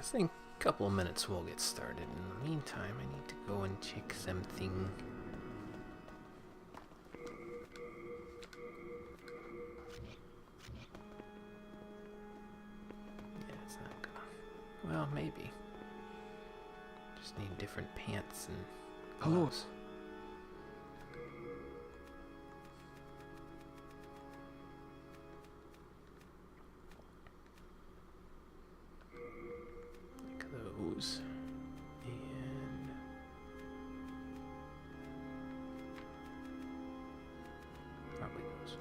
think a couple of minutes we'll get started. In the meantime, I need to go and check something. Yeah, it's not gonna... Well, maybe. Just need different pants and gloves. Those and probably those.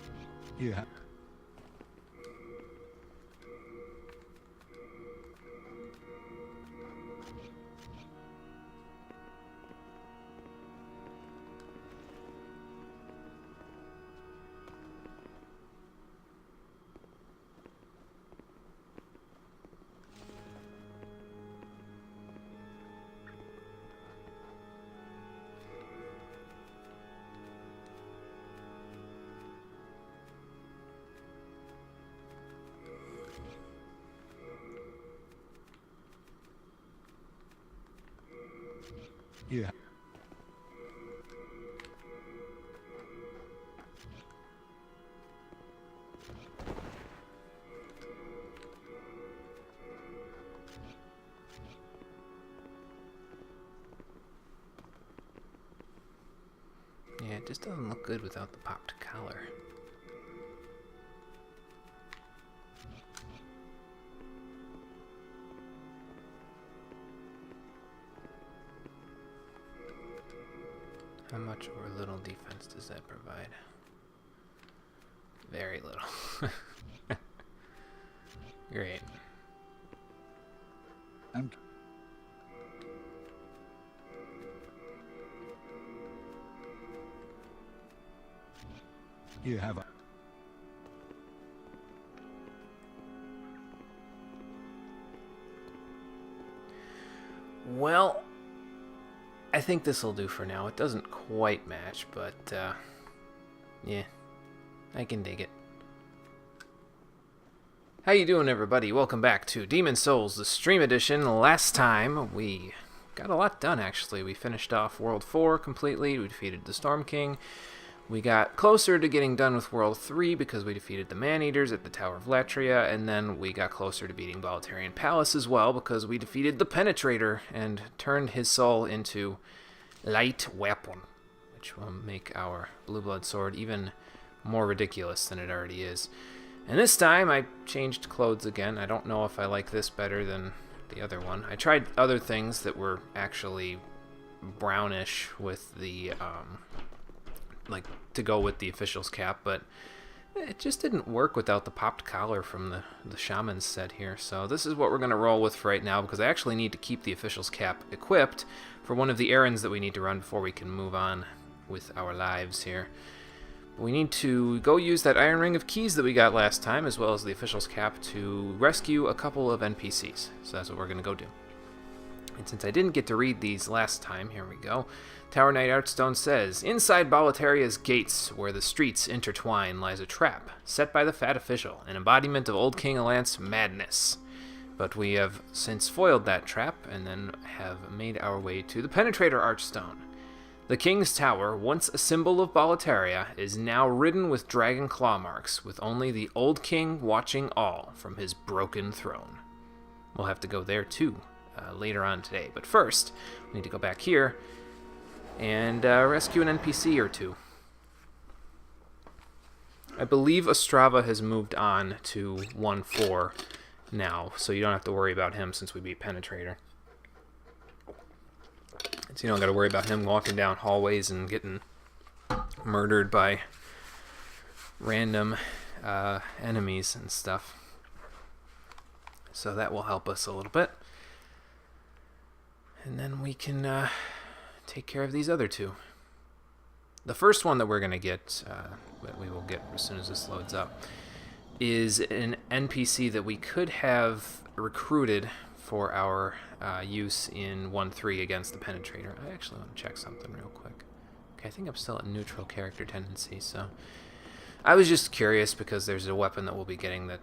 Yeah. Yeah. Yeah, it just doesn't look good without the popped collar. How much or little defense does that provide? Very little. Great. And you have a Well, I think this will do for now. It doesn't quite match, but yeah, I can dig it. How you doing, everybody? Welcome back to Demon's Souls, the stream edition. Last time we got a lot done, actually. We finished off World 4 completely. We defeated the Storm King. We got closer to getting done with World 3 because we defeated the Man-Eaters at the Tower of Latria, and then we got closer to beating Boletarian Palace as well because we defeated the Penetrator and turned his soul into light weapon, which will make our Blue Blood Sword even more ridiculous than it already is. And this time I changed clothes again. I don't know if I like this better than the other one. I tried other things that were actually brownish with the like to go with the official's cap, but it just didn't work without the popped collar from the shaman's set here. So this is what we're going to roll with for right now, because I actually need to keep the official's cap equipped for one of the errands that we need to run before we can move on with our lives here. We need to go use that Iron Ring of Keys that we got last time, as well as the official's cap, to rescue a couple of NPCs. So that's what we're going to go do. And since I didn't get to read these last time, here we go. Tower Knight Archstone says, inside Boletaria's gates, where the streets intertwine, lies a trap, set by the fat official, an embodiment of Old King Alant's madness. But we have since foiled that trap, and then have made our way to the Penetrator Archstone. The King's Tower, once a symbol of Boletaria, is now ridden with dragon claw marks, with only the Old King watching all from his broken throne. We'll have to go there too, later on today. But first, we need to go back here and rescue an NPC or two. I believe Ostrava has moved on to 1-4 now, so you don't have to worry about him since we beat Penetrator. So you don't got to worry about him walking down hallways and getting murdered by random enemies and stuff. So that will help us a little bit. And then we can take care of these other two. The first one that we're going to get, that we will get as soon as this loads up, is an NPC that we could have recruited for our use in 1-3 against the Penetrator. I actually want to check something real quick. Okay, I think I'm still at neutral character tendency, so I was just curious because there's a weapon that we'll be getting that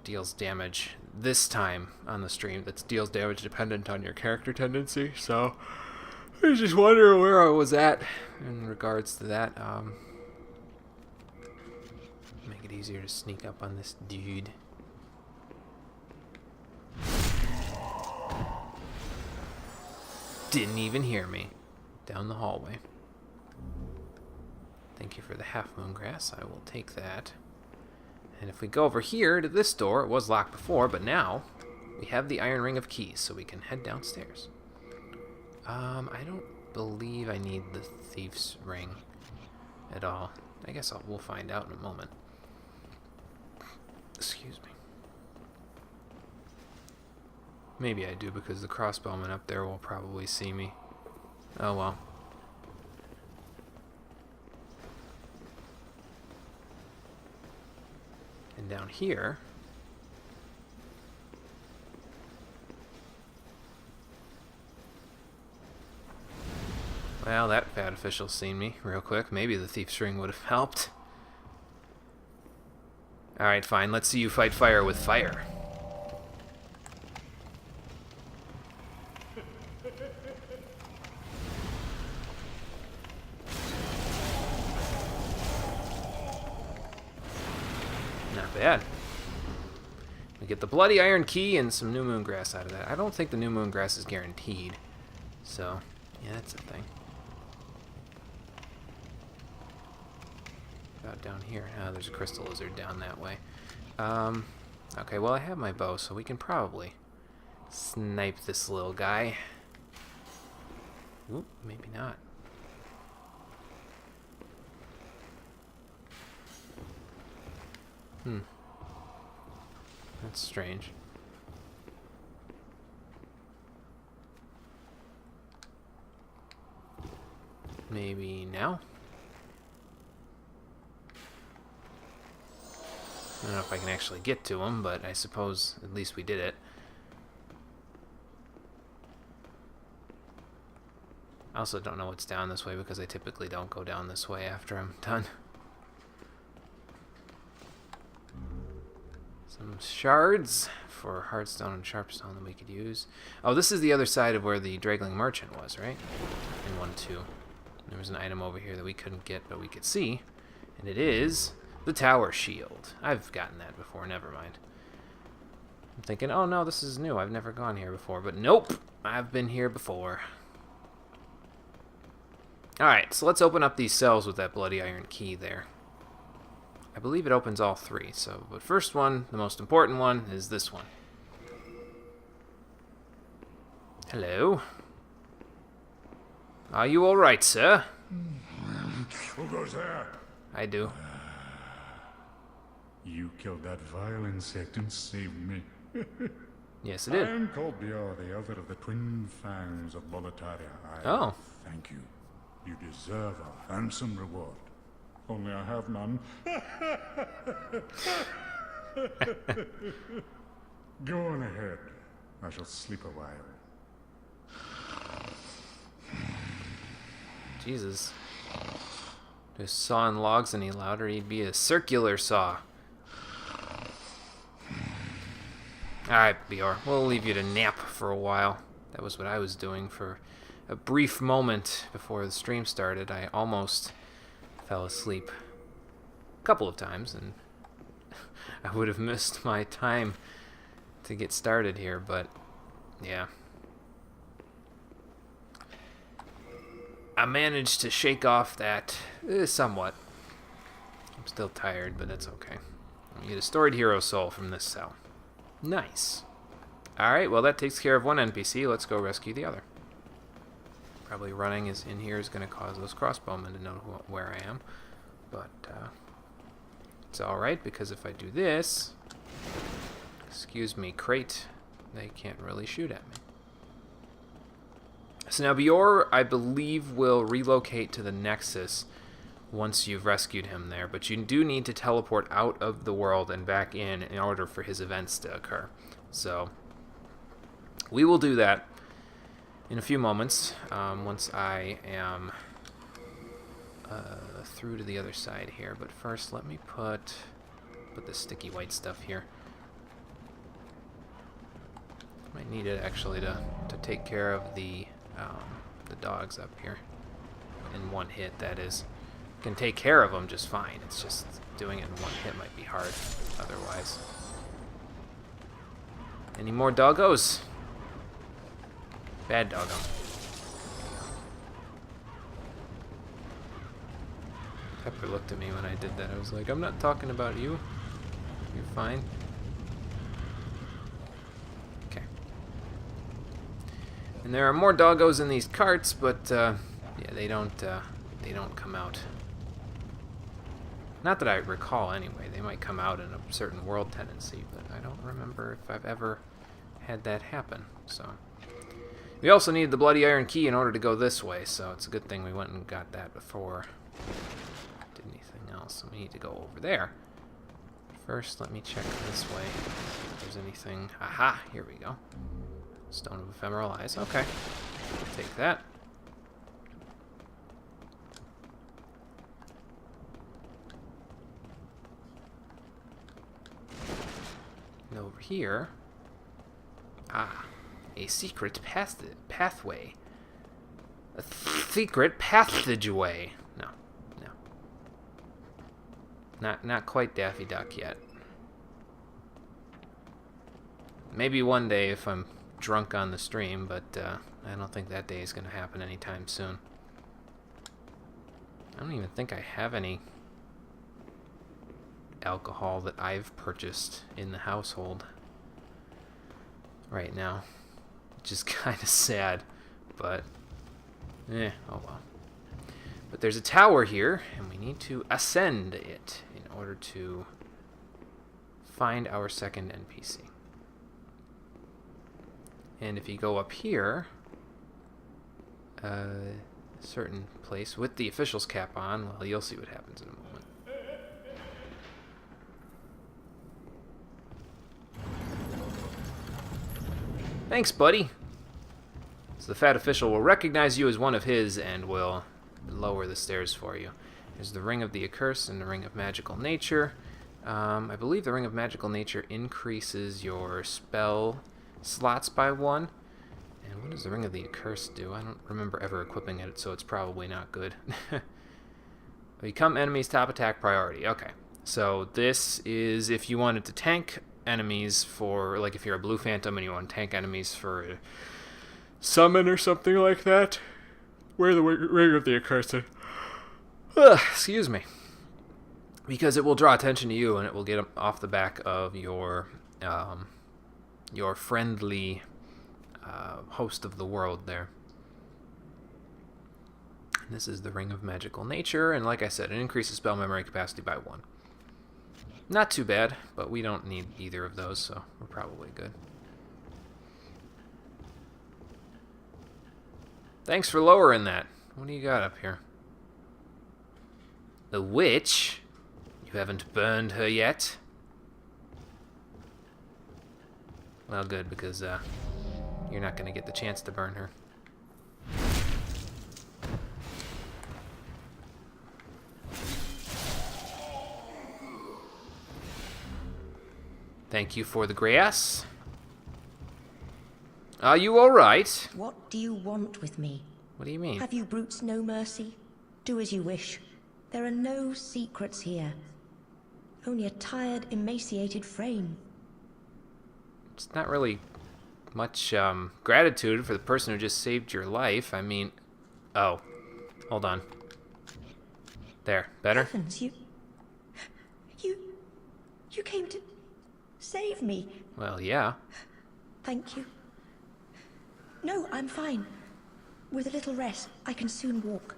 deals damage this time on the stream that deals damage dependent on your character tendency. So I was just wondering where I was at in regards to that. Make it easier to sneak up on this dude. Didn't even hear me. Down the hallway. Thank you for the half moon grass. I will take that. And if we go over here to this door, it was locked before, but now we have the iron ring of keys, so we can head downstairs. I don't believe I need the thief's ring at all. I guess we'll find out in a moment. Excuse me. Maybe I do, because the crossbowman up there will probably see me. Oh well. And down here, well, that bad official's seen me real quick. Maybe the thief's ring would have helped. Alright, fine. Let's see you fight fire with fire. Not bad. We get the bloody iron key and some new moon grass out of that. I don't think the new moon grass is guaranteed. So, yeah, that's a thing. About down here. Oh, there's a crystal lizard down that way. Okay, well, I have my bow, so we can probably snipe this little guy. Oop, maybe not. That's strange. Maybe now? I don't know if I can actually get to him, but I suppose at least we did it. I also don't know what's down this way because I typically don't go down this way after I'm done. Some shards for Heartstone and Sharpstone that we could use. Oh, this is the other side of where the Dragling Merchant was, right? In 1-2. There was an item over here that we couldn't get, but we could see. And it is the Tower Shield. I've gotten that before, never mind. I'm thinking, oh no, this is new. I've never gone here before. But nope, I've been here before. Alright, so let's open up these cells with that bloody iron key there. I believe it opens all three, so, but first one, the most important one, is this one. Hello. Are you alright, sir? Who goes there? I do. You killed that vile insect and saved me. Yes, it did. I am called Bior, the elder of the twin fangs of Boletaria. Oh. Thank you. You deserve a handsome reward. Only I have none. Go on ahead. I shall sleep a while. Jesus. Just sawing logs any louder, he'd be a circular saw. Alright, Bior, we'll leave you to nap for a while. That was what I was doing for a brief moment before the stream started. I almost fell asleep a couple of times, and I would have missed my time to get started here, but yeah. I managed to shake off that somewhat. I'm still tired, but that's okay. I get a stored hero soul from this cell. Nice. Alright, well that takes care of one NPC. Let's go rescue the other. Probably running is in here is going to cause those crossbowmen to know where I am. But it's alright, because if I do this, excuse me, crate, they can't really shoot at me. So now Bior, I believe, will relocate to the Nexus once you've rescued him there, but you do need to teleport out of the world and back in order for his events to occur. So we will do that in a few moments, once I am through to the other side here. But first, let me put this sticky white stuff here. Might need it actually to take care of the dogs up here in one hit. That is, can take care of them just fine. It's just doing it in one hit might be hard otherwise. Any more doggos? Bad doggo. Pepper looked at me when I did that. I was like, I'm not talking about you. You're fine. Okay. And there are more doggos in these carts, but yeah, they don't come out. Not that I recall anyway. They might come out in a certain world tendency, but I don't remember if I've ever had that happen. So we also need the Bloody Iron Key in order to go this way, so it's a good thing we went and got that before did anything else. So we need to go over there. First, let me check this way, see if there's anything. Aha! Here we go. Stone of Ephemeral Eyes. Okay. Take that. And over here. Ah. A secret pathway. A secret passageway. No. Not quite Daffy Duck yet. Maybe one day if I'm drunk on the stream, but I don't think that day is going to happen anytime soon. I don't even think I have any alcohol that I've purchased in the household right now, which is kind of sad, but oh well. But there's a tower here, and we need to ascend it in order to find our second NPC. And if you go up here, a certain place with the official's cap on, well, you'll see what happens in a moment. Thanks, buddy. So the fat official will recognize you as one of his and will lower the stairs for you. There's the Ring of the Accursed and the Ring of Magical Nature. I believe the Ring of Magical Nature increases your spell slots by 1. And what does the Ring of the Accursed do? I don't remember ever equipping it, so it's probably not good. Become enemies top attack priority. Okay. So this is if you wanted to tank enemies for, like if you're a blue phantom and you want to tank enemies for a summon or something like that. Wear the Ring of the Accursed. Excuse me. Because it will draw attention to you and it will get off the back of your friendly host of the world there. And this is the Ring of Magical Nature, and like I said, it increases spell memory capacity by 1. Not too bad, but we don't need either of those, so we're probably good. Thanks for lowering that. What do you got up here? The witch? You haven't burned her yet? Well, good, because you're not going to get the chance to burn her. Thank you for the grass. Are you all right? What do you want with me? What do you mean? Have you brutes no mercy? Do as you wish. There are no secrets here. Only a tired, emaciated frame. It's not really much gratitude for the person who just saved your life. I mean, oh, hold on. There, better? Heavens, you came to save me. Well, yeah. Thank you. No, I'm fine. With a little rest, I can soon walk.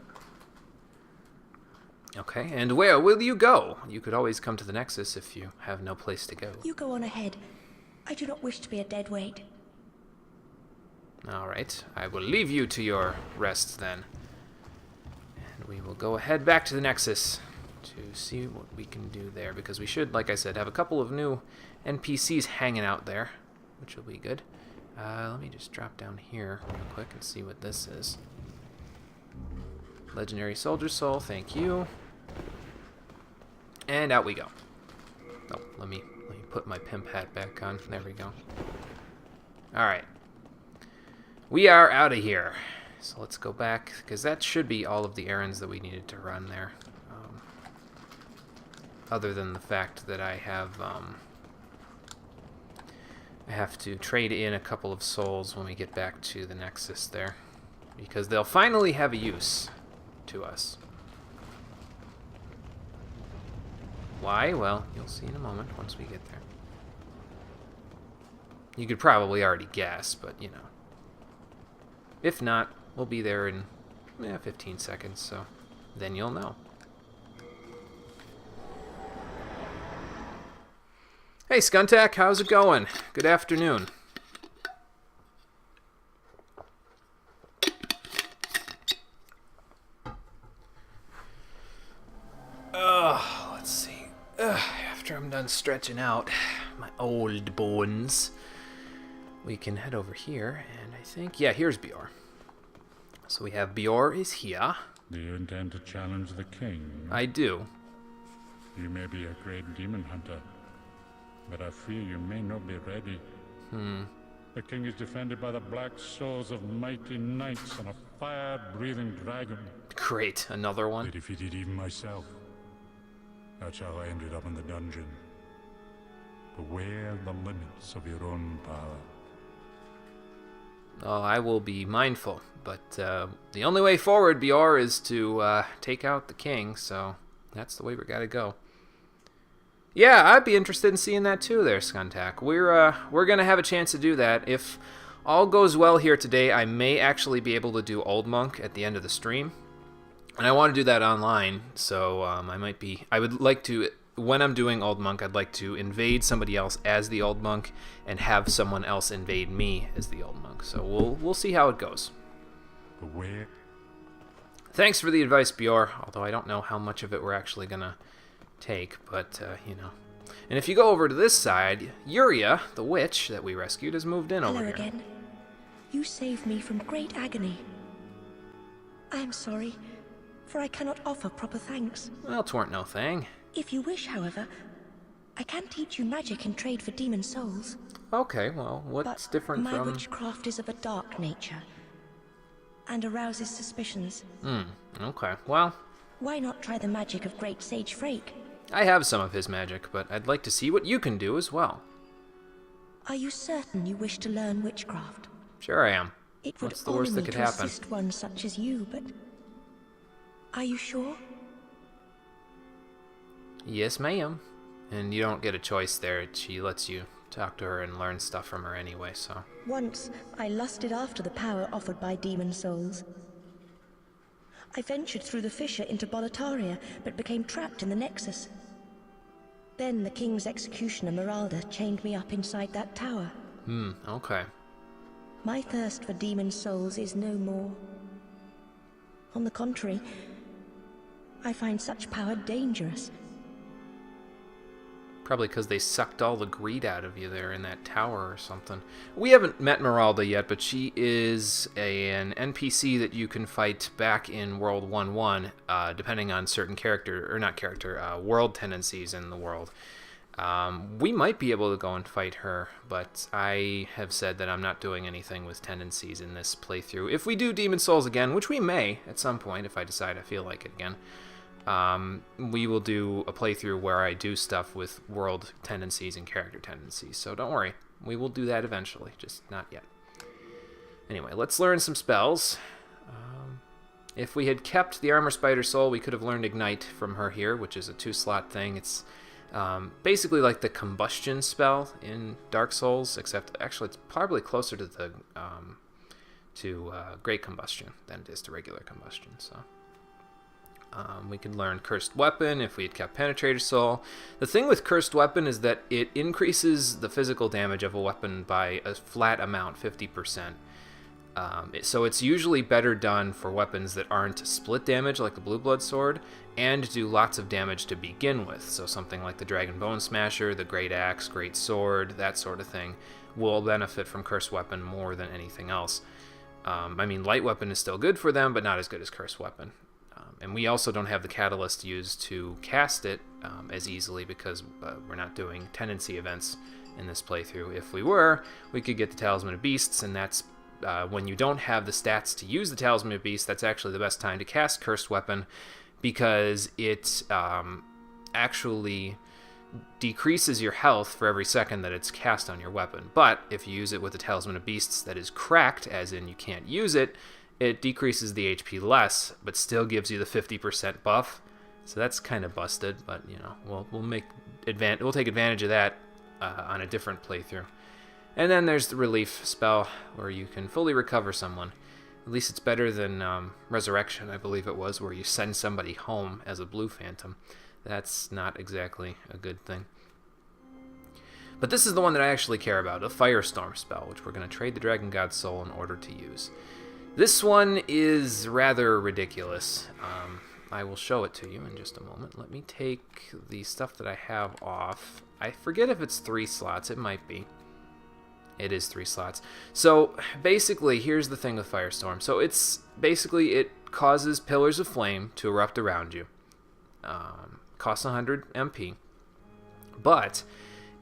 Okay, and where will you go? You could always come to the Nexus if you have no place to go. You go on ahead. I do not wish to be a dead weight. All right, I will leave you to your rest then. And we will go ahead back to the Nexus to see what we can do there, because we should, like I said, have a couple of new NPCs hanging out there, which will be good. Let me just drop down here real quick and see what this is. Legendary Soldier Soul, thank you. And out we go. Oh, let me put my pimp hat back on. There we go. Alright. We are out of here. So let's go back, because that should be all of the errands that we needed to run there. Other than the fact that I have to trade in a couple of souls when we get back to the Nexus there. Because they'll finally have a use to us. Why? Well, you'll see in a moment once we get there. You could probably already guess, but, you know. If not, we'll be there in 15 seconds, so then you'll know. Hey, Skuntak, how's it going? Good afternoon. Let's see. After I'm done stretching out my old bones, we can head over here, and I think, yeah, here's Bior. So we have Bior is here. Do you intend to challenge the king? I do. You may be a great demon hunter, but I fear you may not be ready. The king is defended by the black souls of mighty knights and a fire-breathing dragon. Great, another They one. defeated even myself. That's how I ended up in the dungeon. Beware the limits of your own power. Oh, I will be mindful, but the only way forward, Bior, is to take out the king, so that's the way we gotta go. Yeah, I'd be interested in seeing that too there, Skuntak. We're gonna have a chance to do that. If all goes well here today, I may actually be able to do Old Monk at the end of the stream. And I want to do that online, so I would like to, when I'm doing Old Monk, I'd like to invade somebody else as the Old Monk and have someone else invade me as the Old Monk. So we'll see how it goes. Beware. Thanks for the advice, Bior, although I don't know how much of it we're actually going to take, but, you know. And if you go over to this side, Yuria, the witch that we rescued, has moved in over Hello here. again. You saved me from great agony. I am sorry, for I cannot offer proper thanks. Well, 'twarn't no thing. If you wish, however, I can teach you magic in trade for demon souls. Okay, well, what's But different my from... witchcraft is of a dark nature, and arouses suspicions. Okay, well, Why not try the magic of Great Sage Frake? I have some of his magic, but I'd like to see what you can do as well. Are you certain you wish to learn witchcraft? Sure I am. It would What's the honor worst that me could to happen? assist one such as you, but... Are you sure? Yes, ma'am. And you don't get a choice there. She lets you talk to her and learn stuff from her anyway, so... Once, I lusted after the power offered by demon souls. I ventured through the fissure into Boletaria, but became trapped in the Nexus. Then the king's executioner Meralda chained me up inside that tower. Okay. My thirst for demon souls is no more. On the contrary, I find such power dangerous. Probably because they sucked all the greed out of you there in that tower or something. We haven't met Meralda yet, but she is an NPC that you can fight back in World 1-1, depending on certain world tendencies in the world. We might be able to go and fight her, but I have said that I'm not doing anything with tendencies in this playthrough. If we do Demon Souls again, which we may at some point if I decide I feel like it again, we will do a playthrough where I do stuff with world tendencies and character tendencies. So don't worry, we will do that eventually, just not yet. Anyway, let's learn some spells. If we had kept the Armor Spider Soul, we could have learned Ignite from her here, which is a 2-slot thing. It's basically like the Combustion spell in Dark Souls, except actually it's probably closer to the Great Combustion than it is to regular Combustion. So we could learn Cursed Weapon if we had kept Penetrator Soul. The thing with Cursed Weapon is that it increases the physical damage of a weapon by a flat amount, 50%. So it's usually better done for weapons that aren't split damage like the Blue Blood Sword and do lots of damage to begin with. So something like the Dragon Bone Smasher, the Great Axe, Great Sword, that sort of thing will benefit from Cursed Weapon more than anything else. I mean, Light Weapon is still good for them, but not as good as Cursed Weapon. And we also don't have the catalyst used to cast it as easily because we're not doing tendency events in this playthrough. If we were, we could get the Talisman of Beasts, and that's when you don't have the stats to use the Talisman of Beasts, that's actually the best time to cast Cursed Weapon, because it actually decreases your health for every second that it's cast on your weapon. But if you use it with the Talisman of Beasts that is cracked, as in you can't use it, it decreases the HP less, but still gives you the 50% buff. So that's kind of busted, but you know, we'll take advantage of that on a different playthrough. And then there's the relief spell, where you can fully recover someone. At least it's better than Resurrection, I believe it was, where you send somebody home as a blue phantom. That's not exactly a good thing. But this is the one that I actually care about, a Firestorm spell, which we're going to trade the Dragon God's Soul in order to use. This one is rather ridiculous. I will show it to you in just a moment. Let me take the stuff that I have off. I forget if it's 3 slots. It might be. It is 3 slots. So basically, here's the thing with Firestorm. So it's basically, it causes pillars of flame to erupt around you. Costs 100 MP. But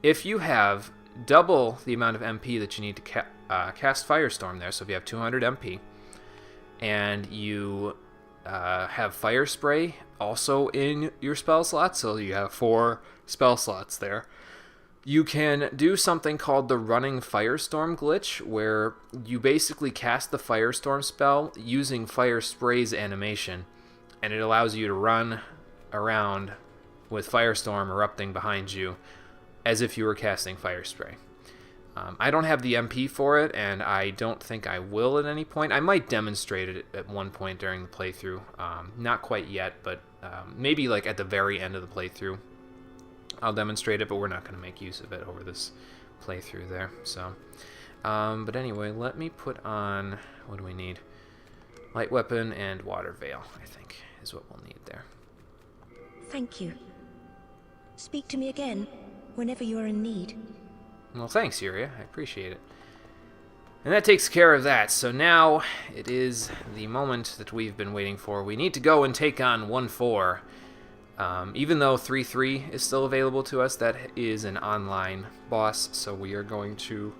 if you have double the amount of MP that you need to cast Firestorm there, so if you have 200 MP, and you have Fire Spray also in your spell slot, so you have 4 spell slots there, you can do something called the Running Firestorm glitch, where you basically cast the Firestorm spell using Fire Spray's animation, and it allows you to run around with Firestorm erupting behind you as if you were casting Fire Spray. I don't have the MP for it, and I don't think I will at any point. I might demonstrate it at one point during the playthrough. Not quite yet, but maybe like at the very end of the playthrough I'll demonstrate it, but we're not going to make use of it over this playthrough there. So, but anyway, let me put on, what do we need? Light Weapon and Water Veil, I think, is what we'll need there. Thank you. Speak to me again, whenever you are in need. Well, thanks, Yuria. I appreciate it. And that takes care of that. So now it is the moment that we've been waiting for. We need to go and take on 1-4. Even though 3-3 is still available to us, that is an online boss, so we are going to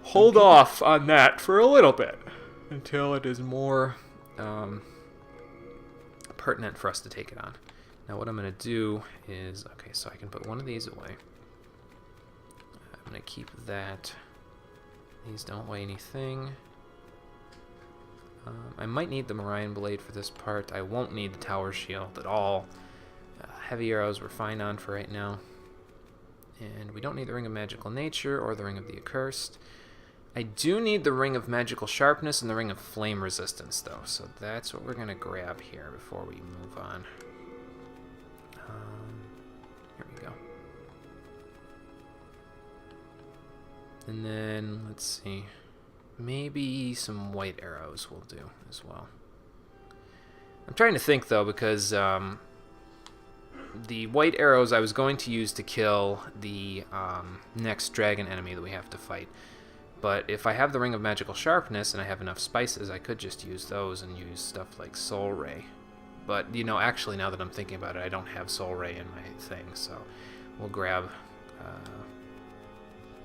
hold off on that for a little bit until it is more pertinent for us to take it on. Now what I'm going to do is, okay, so I can put one of these away. I'm going to keep that. These don't weigh anything. I might need the Morion Blade for this part. I won't need the Tower Shield at all. Heavy arrows we're fine on for right now. And we don't need the Ring of Magical Nature or the Ring of the Accursed. I do need the Ring of Magical Sharpness and the Ring of Flame Resistance, though. So that's what we're going to grab here before we move on. Here we go. And then, let's see. Maybe some white arrows will do as well. I'm trying to think, though, because the white arrows I was going to use to kill the next dragon enemy that we have to fight. But if I have the Ring of Magical Sharpness and I have enough spices, I could just use those and use stuff like Soul Ray. But, you know, actually, now that I'm thinking about it, I don't have Soul Ray in my thing, so we'll grab,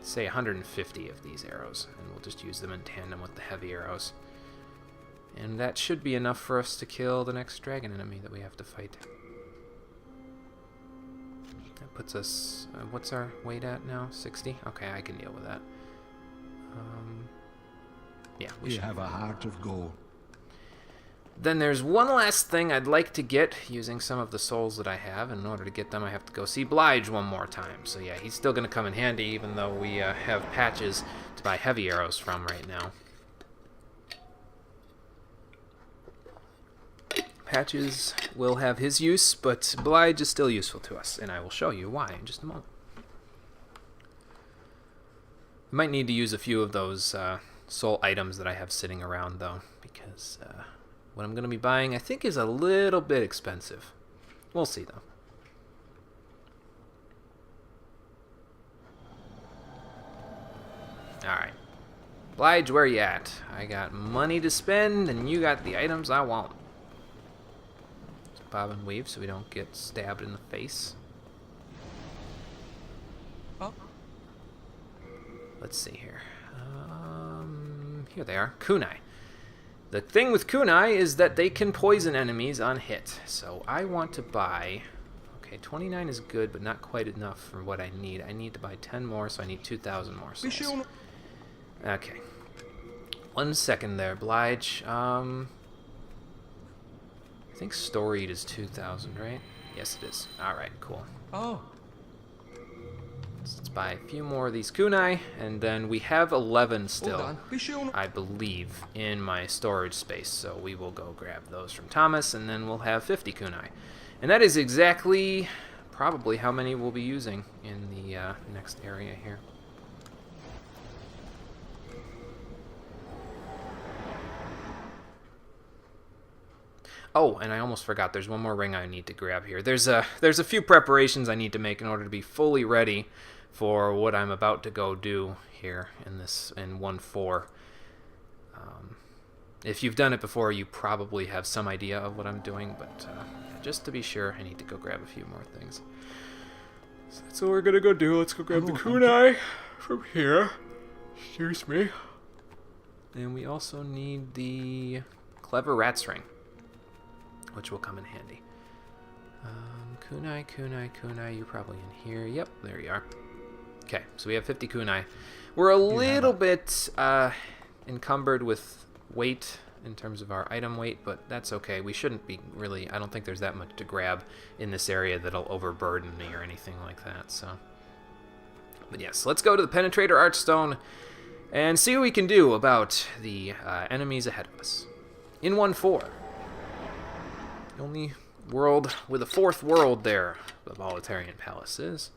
say, 150 of these arrows, and we'll just use them in tandem with the heavy arrows. And that should be enough for us to kill the next dragon enemy that we have to fight. That puts us, what's our weight at now? 60? Okay, I can deal with that. Yeah, we should have a heart of gold. Then there's one last thing I'd like to get using some of the souls that I have. And in order to get them, I have to go see Blige one more time. So yeah, he's still going to come in handy, even though we have patches to buy heavy arrows from right now. Patches will have his use, but Blige is still useful to us, and I will show you why in just a moment. I might need to use a few of those soul items that I have sitting around, though, because what I'm going to be buying, I think, is a little bit expensive. We'll see, though. Alright. Blige, where you at? I got money to spend, and you got the items I want. bob and weave so we don't get stabbed in the face. Oh. Let's see here. Here they are. Kunai. The thing with kunai is that they can poison enemies on hit. So I want to buy... Okay, 29 is good, but not quite enough for what I need. I need to buy 10 more, so I need 2,000 more souls. Okay. 1 second there, Blige. I think storied is 2,000, right? Yes, it is. Alright, cool. Oh. Let's buy a few more of these kunai, and then we have 11 still, Hold on. I believe, in my storage space. So we will go grab those from Thomas, and then we'll have 50 kunai. And that is exactly, probably, how many we'll be using in the next area here. Oh, and I almost forgot, there's one more ring I need to grab here. There's a few preparations I need to make in order to be fully ready for what I'm about to go do here in 1.4. If you've done it before, you probably have some idea of what I'm doing, but just to be sure, I need to go grab a few more things. So that's what we're gonna go do. Let's go grab the kunai from here. Excuse me. And we also need the clever rat's ring, which will come in handy. Kunai, you're probably in here. Yep, there you are. Okay, so we have 50 kunai. We're a little bit encumbered with weight in terms of our item weight, but that's okay. We shouldn't be really... I don't think there's that much to grab in this area that'll overburden me or anything like that, so... But yes, let's go to the Penetrator Archstone and see what we can do about the enemies ahead of us. In 1.4. The only world with a fourth world there, the Boletarian Palace is.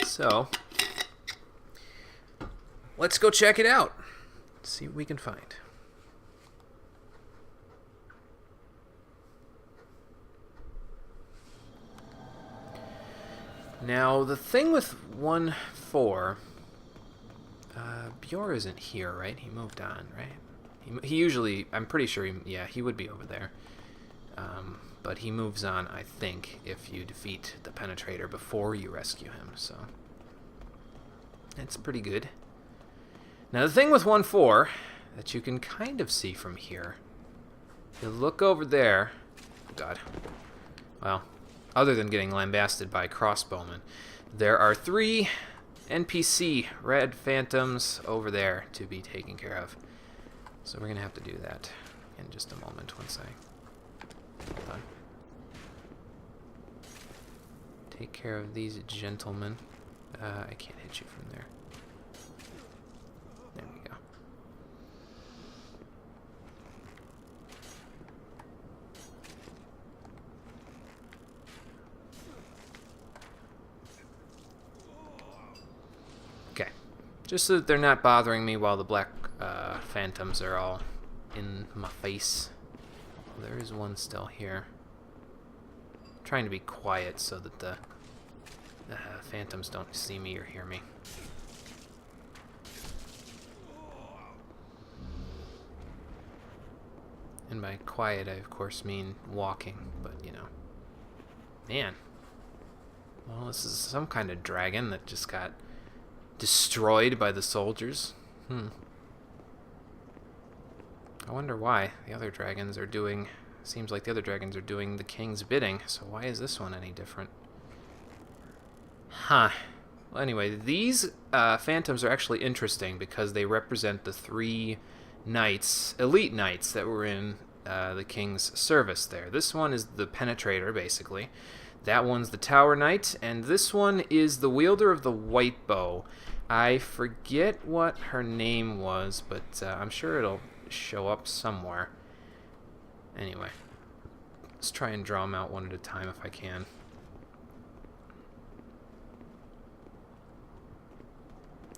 So, let's go check it out. See what we can find. Now, the thing with 1.4, Bjor isn't here, right? He moved on, right? He usually, I'm pretty sure, he would be over there. But he moves on, I think, if you defeat the Penetrator before you rescue him, so... It's pretty good. Now, the thing with 1.4, that you can kind of see from here, you look over there... Oh, God. Well, other than getting lambasted by crossbowmen, there are 3 NPC red phantoms over there to be taken care of. So we're going to have to do that in just a moment once I... Hold on. Take care of these gentlemen. I can't hit you from there. There we go. Okay. Just so that they're not bothering me while the black phantoms are all in my face. There is one still here. I'm trying to be quiet so that the phantoms don't see me or hear me. And by quiet, I of course mean walking, but you know. Man. Well, this is some kind of dragon that just got destroyed by the soldiers. I wonder why the other dragons are doing... Seems like the other dragons are doing the king's bidding, so why is this one any different? Huh. Well, anyway, these phantoms are actually interesting because they represent the 3 knights, elite knights, that were in the king's service there. This one is the Penetrator, basically. That one's the Tower Knight, and this one is the wielder of the white bow. I forget what her name was, but I'm sure it'll show up somewhere. Anyway, let's try and draw them out one at a time if I can.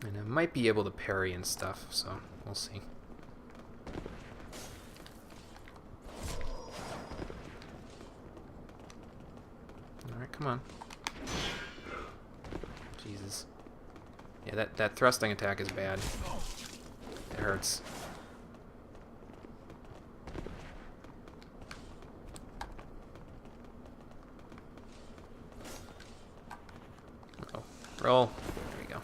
And I might be able to parry and stuff, so we'll see. Alright, come on. Jesus. Yeah, that thrusting attack is bad. It hurts. Roll. There we go.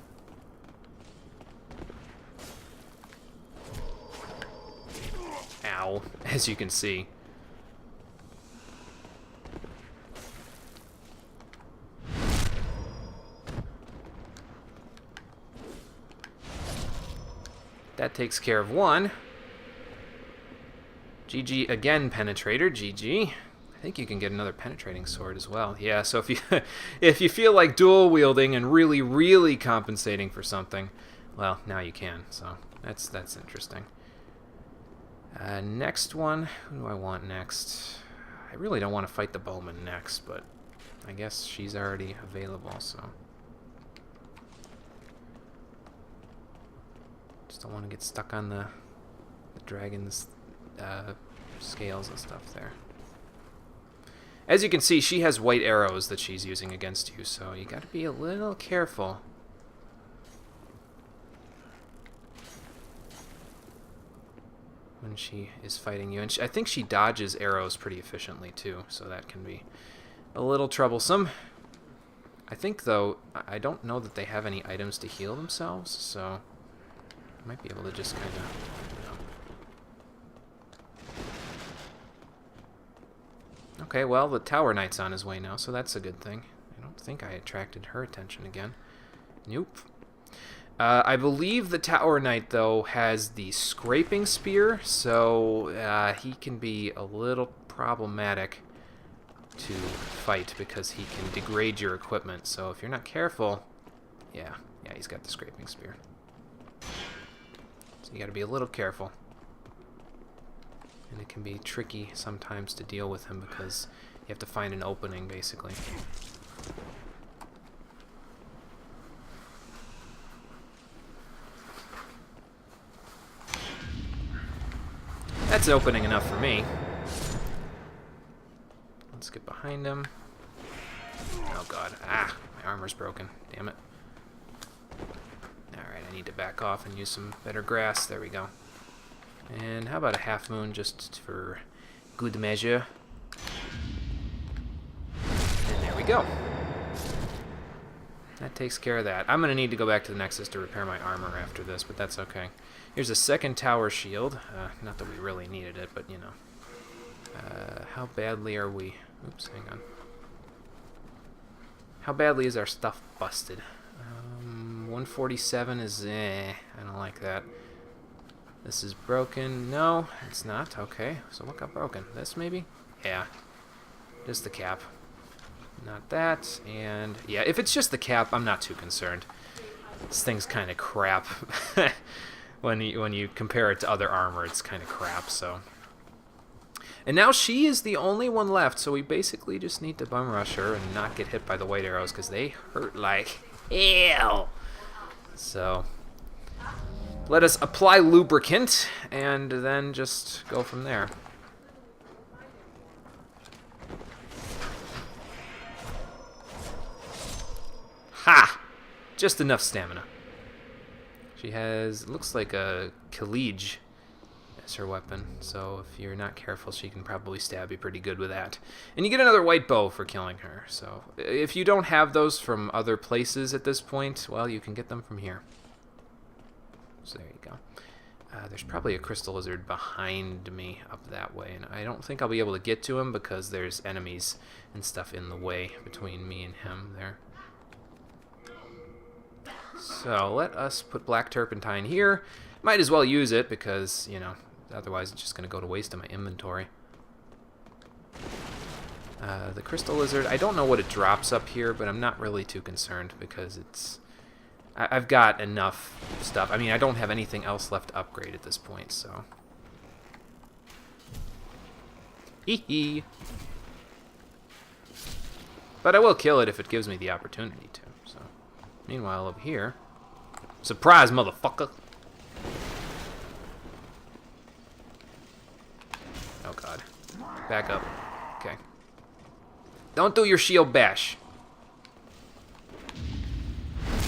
Ow, as you can see. That takes care of one. GG again, Penetrator. GG. I think you can get another penetrating sword as well. Yeah, so if you if you feel like dual wielding and really compensating for something, well, now you can. So that's interesting. Next one. Who do I want next? I really don't want to fight the bowman next, but I guess she's already available, so. Just don't want to get stuck on the dragon's scales and stuff there. As you can see, she has white arrows that she's using against you, so you got to be a little careful. When she is fighting you. And I think she dodges arrows pretty efficiently too, so that can be a little troublesome. I think, though, I don't know that they have any items to heal themselves, so I might be able to just kind of, you know. Okay, well, the Tower Knight's on his way now, so that's a good thing. I don't think I attracted her attention again. Nope. I believe the Tower Knight, though, has the Scraping Spear, so he can be a little problematic to fight because he can degrade your equipment. So if you're not careful, yeah, he's got the Scraping Spear. So you got to be a little careful. And it can be tricky sometimes to deal with him because you have to find an opening, basically. That's opening enough for me. Let's get behind him. Oh god. Ah, my armor's broken. Damn it. Alright, I need to back off and use some better grass. There we go. And how about a half moon just for good measure? And there we go. That takes care of that. I'm going to need to go back to the Nexus to repair my armor after this, but that's okay. Here's a second tower shield. Not that we really needed it, but you know. How badly are we? Oops, hang on. How badly is our stuff busted? 147 is I don't like that. This is broken. No, it's not. Okay, so what got broken? This maybe? Yeah. Just the cap. Not that, and yeah, if it's just the cap, I'm not too concerned. This thing's kind of crap. when you compare it to other armor, it's kind of crap, so. And now she is the only one left, so we basically just need to bum rush her and not get hit by the white arrows, because they hurt like hell. So, let us apply lubricant, and then just go from there. Ha! Just enough stamina. She has, looks like a Khalij as her weapon, so if you're not careful, she can probably stab you pretty good with that. And you get another white bow for killing her, so if you don't have those from other places at this point, well, you can get them from here. So there you go. There's probably a crystal lizard behind me up that way, and I don't think I'll be able to get to him because there's enemies and stuff in the way between me and him there. So let us put black turpentine here. Might as well use it because, you know, otherwise it's just going to go to waste in my inventory. The crystal lizard, I don't know what it drops up here, but I'm not really too concerned because it's... I've got enough stuff. I mean, I don't have anything else left to upgrade at this point, so... Hee-hee. But I will kill it if it gives me the opportunity to, so... Meanwhile, over here... Surprise, motherfucker! Oh, God. Back up. Okay. Don't do your shield bash.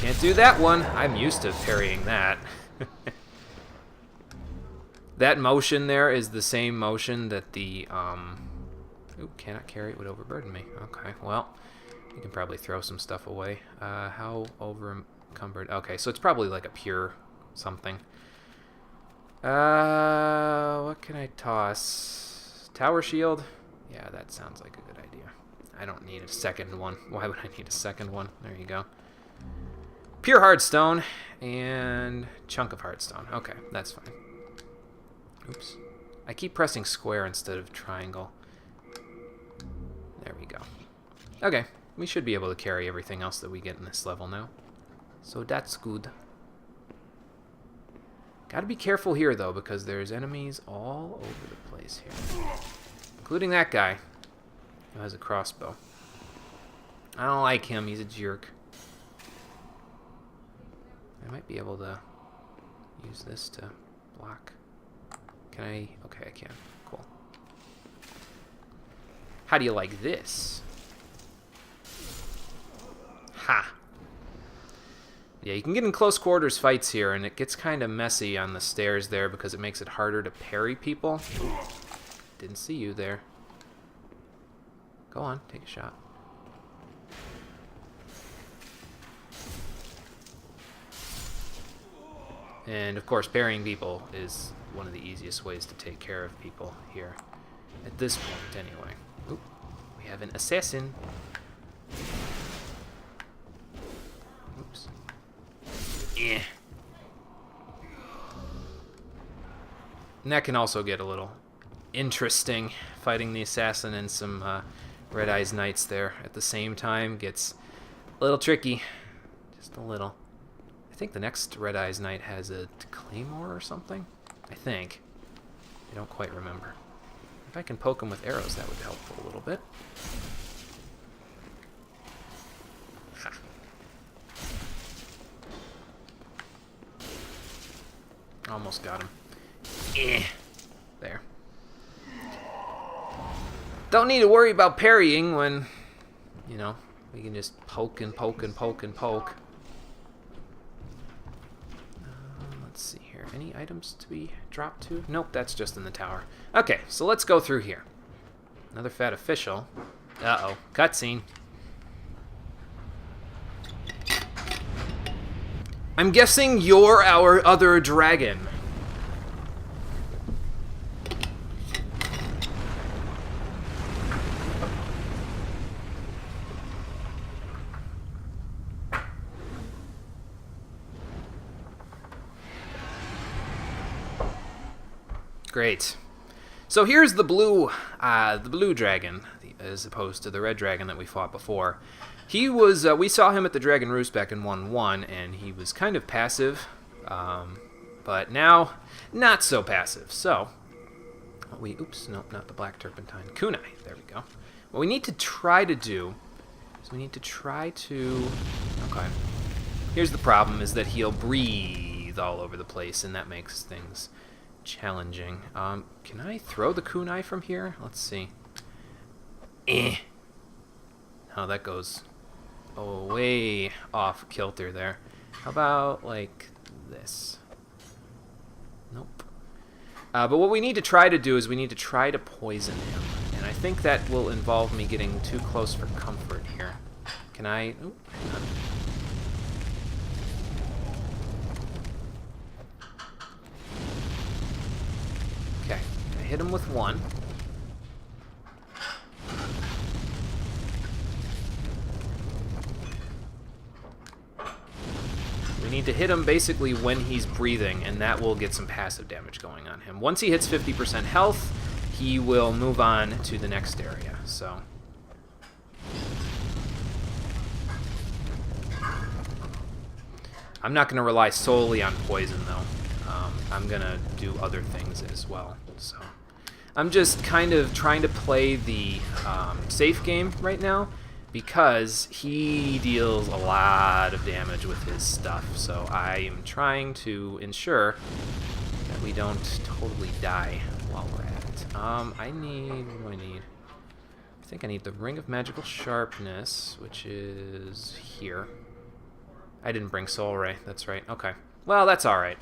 Can't do that one. I'm used to parrying that. That motion there is the same motion that the, Ooh, cannot carry it would overburden me. Okay, well... You can probably throw some stuff away. How over encumbered? Okay, so it's probably like a pure something. What can I toss? Tower shield? Yeah, that sounds like a good idea. I don't need a second one. Why would I need a second one? There you go. Pure hardstone and chunk of hardstone. Okay, that's fine. Oops. I keep pressing square instead of triangle. There we go. Okay, we should be able to carry everything else that we get in this level now. So that's good. Gotta be careful here, though, because there's enemies all over the place here. Including that guy who has a crossbow. I don't like him. He's a jerk. I might be able to use this to block. Can I? Okay, I can. Cool. How do you like this? Ha! Yeah, you can get in close quarters fights here, and it gets kind of messy on the stairs there because it makes it harder to parry people. Didn't see you there. Go on, take a shot. And of course, parrying people is one of the easiest ways to take care of people here. At this point, anyway. Oop, we have an assassin. Oops. Yeah. And that can also get a little interesting, fighting the assassin and some Red Eyes Knights there at the same time. Gets a little tricky. Just a little. I think the next Red Eyes Knight has a claymore or something. I think. I don't quite remember. If I can poke him with arrows, that would help a little bit. Ha. Almost got him. Eh. There. Don't need to worry about parrying when, you know, we can just poke and poke and poke and poke. Let's see here. Any items to be dropped to? Nope, that's just in the tower. Okay, so let's go through here. Another fat official. Uh-oh. Cutscene. I'm guessing you're our other dragon. Great. So here's the blue dragon, as opposed to the red dragon that we fought before. He was, we saw him at the Dragon Roost back in 1-1, and he was kind of passive, but now, not so passive. So, oops, nope, not the Black Turpentine. Kunai, there we go. What we need to try to do is okay. Here's the problem, is that he'll breathe all over the place, and that makes things challenging. Can I throw the kunai from here? Let's see. Oh, that goes way off kilter there. How about like this? Nope. But what we need to try to do is we need to try to poison him. And I think that will involve me getting too close for comfort here. Can I? Oh, hang on. Okay, I hit him with one. We need to hit him basically when he's breathing, and that will get some passive damage going on him. Once he hits 50% health, he will move on to the next area. So, I'm not going to rely solely on poison, though. I'm going to do other things as well. So, I'm just kind of trying to play the safe game right now, because he deals a lot of damage with his stuff. So I am trying to ensure that we don't totally die while we're at it. What do I need? I think I need the Ring of Magical Sharpness, which is here. I didn't bring Soul Ray, that's right. Okay. Well, that's alright.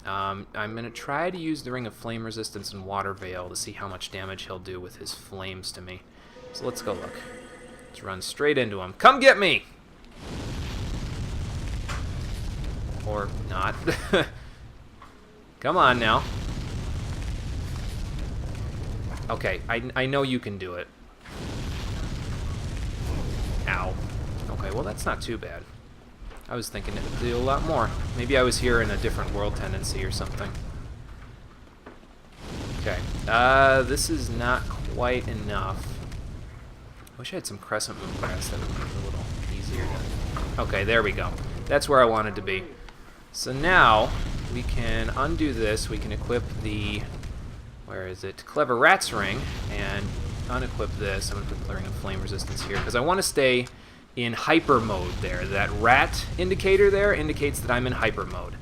I'm going to try to use the Ring of Flame Resistance and Water Veil to see how much damage he'll do with his flames to me. So let's go look. Let's run straight into him. Come get me! Or not. Come on now. Okay, I know you can do it. Ow. Okay, well that's not too bad. I was thinking it would do a lot more. Maybe I was here in a different world tendency or something. Okay, this is not quite enough. I wish I had some crescent moon grass. That would make it a little easier to... Okay, there we go. That's where I wanted to be. So now, we can undo this. We can equip the... Where is it? Clever Rat's Ring, and unequip this. I'm going to put the Ring of Flame Resistance here, because I want to stay in hyper mode there. That rat indicator there indicates that I'm in hyper mode.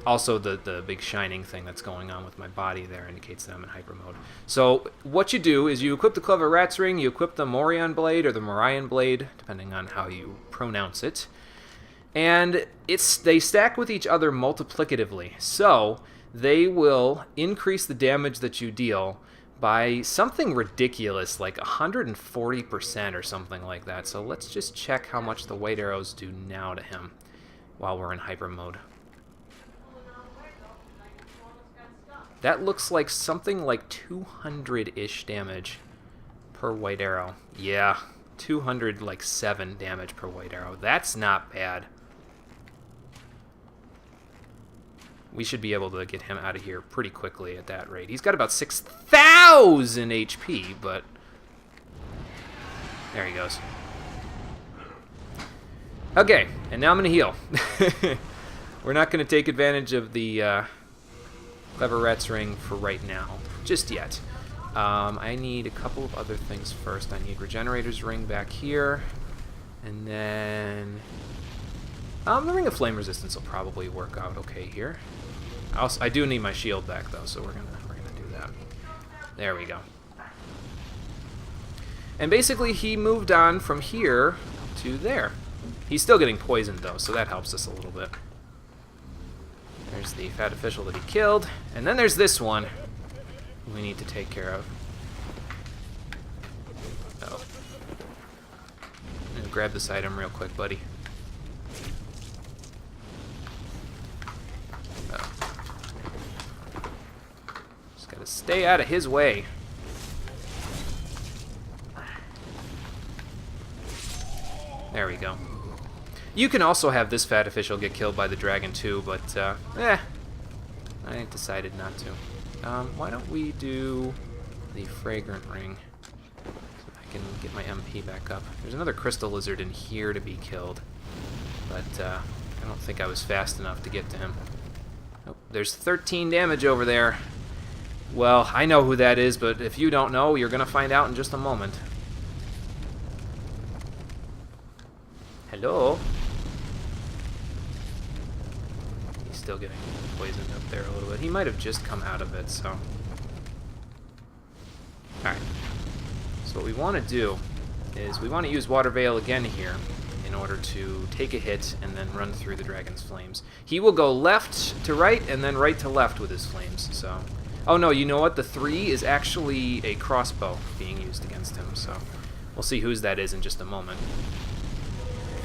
Also, the big shining thing that's going on with my body there indicates that I'm in hyper mode. So what you do is you equip the Clever Rat's Ring, you equip the Morion Blade, or the Morion Blade, depending on how you pronounce it. And they stack with each other multiplicatively. So they will increase the damage that you deal by something ridiculous, like 140% or something like that. So let's just check how much the white arrows do now to him while we're in hyper mode. That looks like something like 200-ish damage per white arrow. Yeah, 207 damage per white arrow. That's not bad. We should be able to get him out of here pretty quickly at that rate. He's got about 6,000 HP, but there he goes. Okay, and now I'm going to heal. We're not going to take advantage of the Clever Rat's Ring for right now, just yet. I need a couple of other things first. I need Regenerator's Ring back here, and then the Ring of Flame Resistance will probably work out okay here. I do need my shield back though, so we're gonna do that. There we go. And basically, he moved on from here to there. He's still getting poisoned though, so that helps us a little bit. There's the fat official that he killed, and then there's this one we need to take care of. Oh, I'm gonna grab this item real quick, buddy. Gotta stay out of his way. There we go. You can also have this fat official get killed by the dragon too, but I decided not to. Why don't we do the fragrant ring so I can get my MP back up. There's another crystal lizard in here to be killed, but I don't think I was fast enough to get to him. Oh, there's 13 damage over there. Well, I know who that is, but if you don't know, you're going to find out in just a moment. Hello? He's still getting poisoned up there a little bit. He might have just come out of it, so... Alright. So what we want to do is we want to use Water Veil again here in order to take a hit and then run through the dragon's flames. He will go left to right and then right to left with his flames, so... Oh no, you know what? The 3 is actually a crossbow being used against him, so we'll see whose that is in just a moment.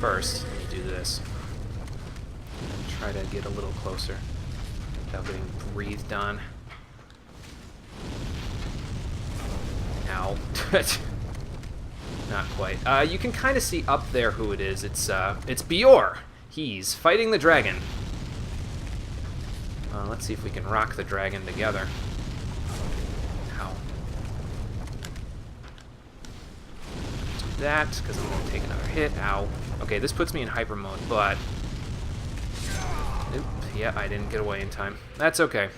First, let me do this. Try to get a little closer without getting breathed on. Ow. Not quite. You can kind of see up there who it is. It's Bior. He's fighting the dragon. Let's see if we can rock the dragon together. Ow. Do that, because I'm going to take another hit. Ow. Okay, this puts me in hyper mode, but... Nope. Yeah, I didn't get away in time. That's okay.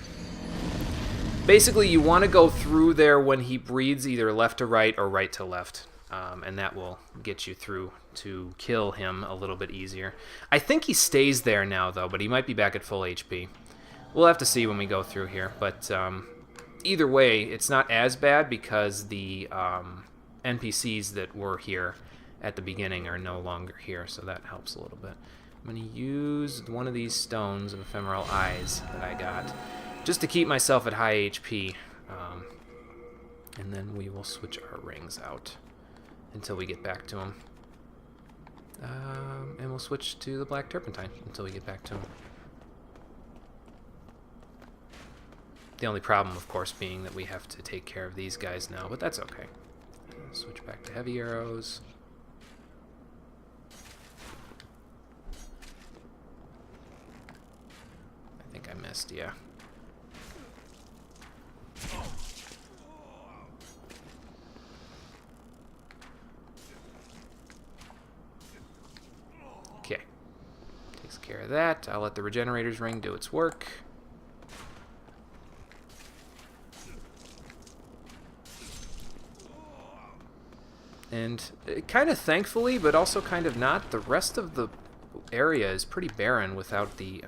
Basically, you want to go through there when he breathes either left to right or right to left. And that will get you through to kill him a little bit easier. I think he stays there now, though, but he might be back at full HP. We'll have to see when we go through here, but either way, it's not as bad because the NPCs that were here at the beginning are no longer here, so that helps a little bit. I'm going to use one of these stones of ephemeral eyes that I got, just to keep myself at high HP, and then we will switch our rings out until we get back to him. And we'll switch to the Black Turpentine until we get back to him. The only problem, of course, being that we have to take care of these guys now, but that's okay. Switch back to heavy arrows. I think I missed, yeah. Okay. Takes care of that. I'll let the Regenerator's Ring do its work. And kind of thankfully, but also kind of not, the rest of the area is pretty barren without the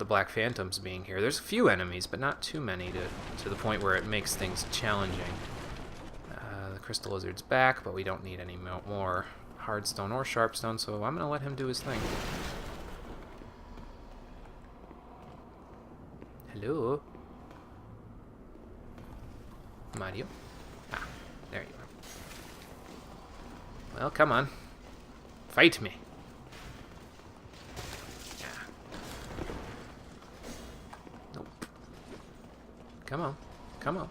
Black Phantoms being here. There's a few enemies, but not too many to the point where it makes things challenging. The Crystal Lizard's back, but we don't need any more Hardstone or Sharpstone, so I'm going to let him do his thing. Hello? Mario? Ah, there you are. Well, come on. Fight me. Yeah. Nope. Come on. Come on.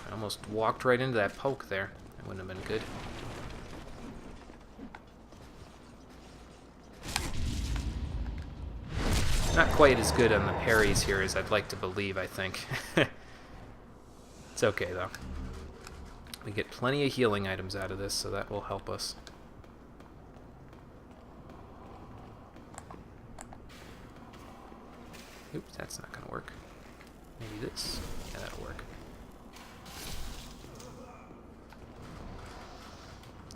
I almost walked right into that poke there. That wouldn't have been good. Not quite as good on the parries here as I'd like to believe, I think. It's okay, though. We get plenty of healing items out of this, so that will help us. Oops, that's not going to work. Maybe this? Yeah, that'll work.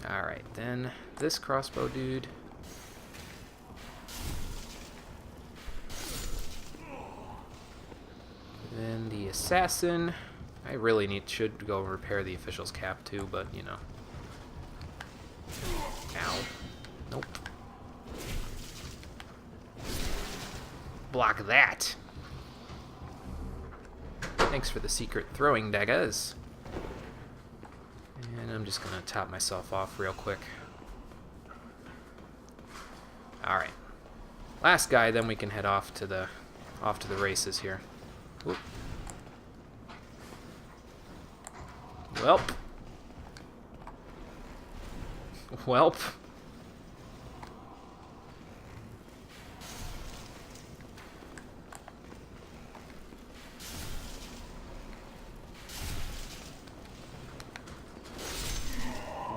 Alright, then this crossbow dude. Then the assassin. I really should go repair the official's cap too, but you know. Ow. Nope. Block that. Thanks for the secret throwing daggers. And I'm just gonna top myself off real quick. Alright. Last guy, then we can head off to the races here. Whoop. Welp. Welp.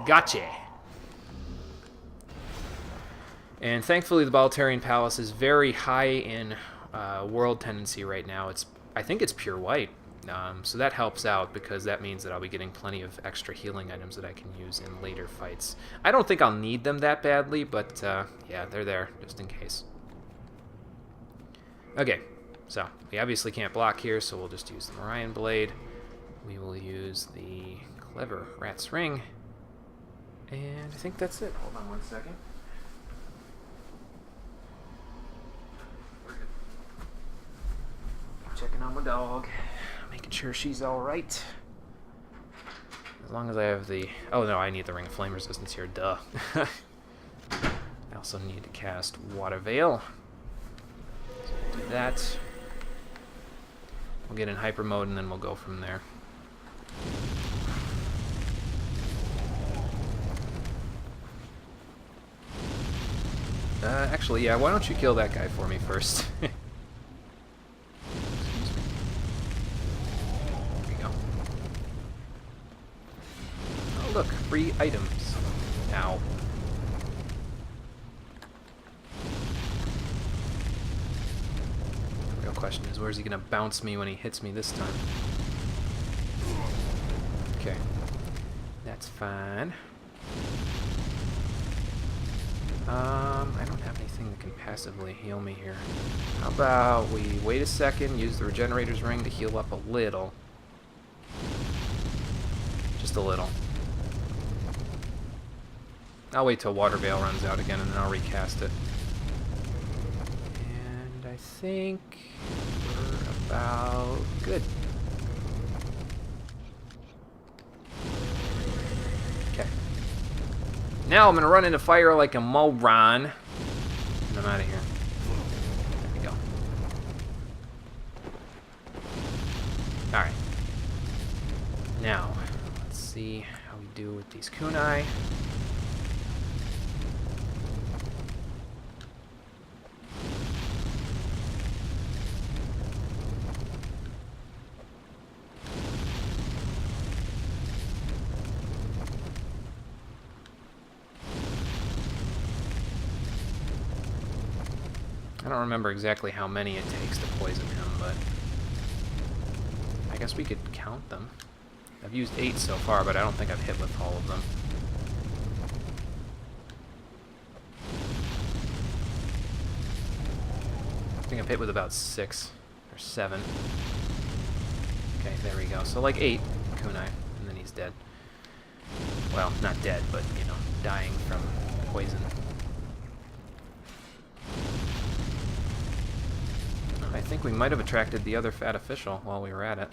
Gotcha. And thankfully the Boltarian Palace is very high in world tendency right now. I think it's pure white. So that helps out because that means that I'll be getting plenty of extra healing items that I can use in later fights. I don't think I'll need them that badly, but yeah, they're there just in case. Okay, so we obviously can't block here, so we'll just use the Morion Blade. We will use the Clever Rat's Ring. And I think that's it. Hold on one second. Checking on my dog. Making sure she's alright. As long as I have the... Oh no, I need the Ring of Flame Resistance here, duh. I also need to cast Water Veil. So we'll do that. We'll get in hyper mode and then we'll go from there. Actually, yeah, why don't you kill that guy for me first? Look, free items. Ow. The real question is, where's he gonna bounce me when he hits me this time? Okay. That's fine. I don't have anything that can passively heal me here. How about we wait a second, use the Regenerator's Ring to heal up a little. Just a little. I'll wait till Water Veil runs out again and then I'll recast it. And I think we're about good. Okay. Now I'm gonna run into fire like a moron. And I'm out of here. There we go. Alright. Now, let's see how we do with these kunai. I don't remember exactly how many it takes to poison him, but I guess we could count them. I've used 8 so far, but I don't think I've hit with all of them. I think I've hit with about 6 or 7. Okay, there we go. So like 8 kunai, and then he's dead. Well, not dead, but, you know, dying from poison. I think we might have attracted the other fat official while we were at it.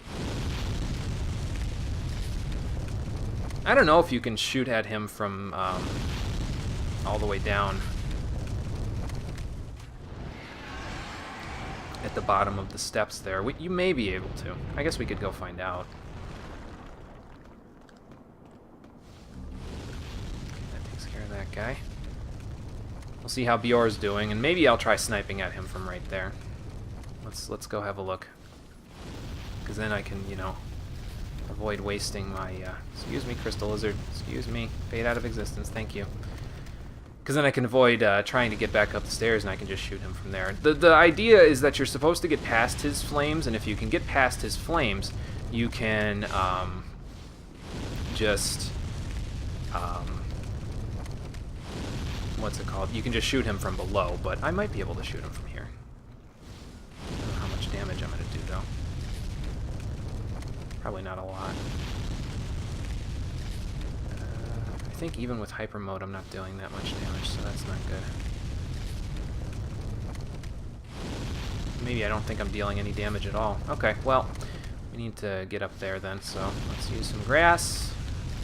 I don't know if you can shoot at him from all the way down at the bottom of the steps there. You may be able to. I guess we could go find out. Okay, that takes care of that guy. We'll see how Bjor's doing, and maybe I'll try sniping at him from right there. Let's go have a look, because then I can, you know, avoid wasting my, excuse me, Crystal Lizard, excuse me, fade out of existence, thank you. Because then I can avoid trying to get back up the stairs, and I can just shoot him from there. The idea is that you're supposed to get past his flames, and if you can get past his flames, you can what's it called? You can just shoot him from below, but I might be able to shoot him from here. I don't know how much damage I'm going to do, though. Probably not a lot. I think even with hyper mode, I'm not doing that much damage, so that's not good. Maybe I don't think I'm dealing any damage at all. Okay, well, we need to get up there then, so let's use some grass,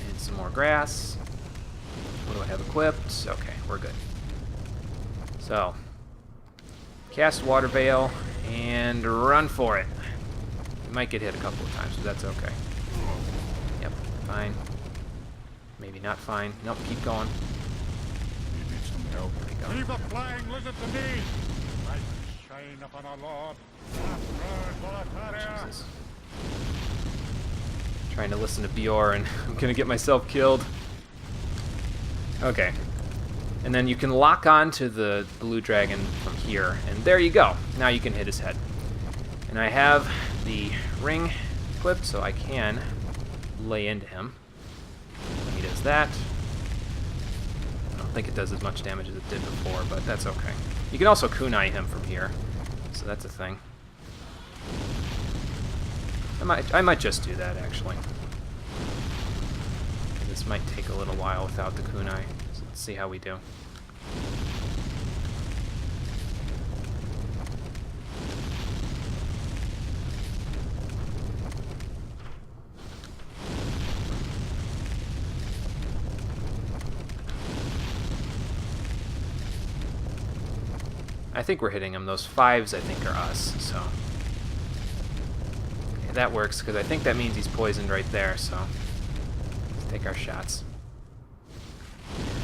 and some more grass. What do I have equipped? Okay, we're good. So, cast Water Veil, and run for it. You might get hit a couple of times, but that's okay. Yep, fine. Maybe not fine. Nope, keep going. You need some help. There we go. Leave the flying lizard to me! Light shine upon our Lord. Jesus. Trying to listen to Bjor, and I'm gonna get myself killed. Okay. And then you can lock on to the blue dragon from here, and there you go. Now you can hit his head. And I have the ring equipped, so I can lay into him. When he does that, I don't think it does as much damage as it did before, but that's okay. You can also kunai him from here, so that's a thing. I might just do that, actually. This might take a little while without the kunai, so let's see how we do. I think we're hitting him. Those 5s, I think, are us, so... Okay, that works, because I think that means he's poisoned right there, so... Let's take our shots.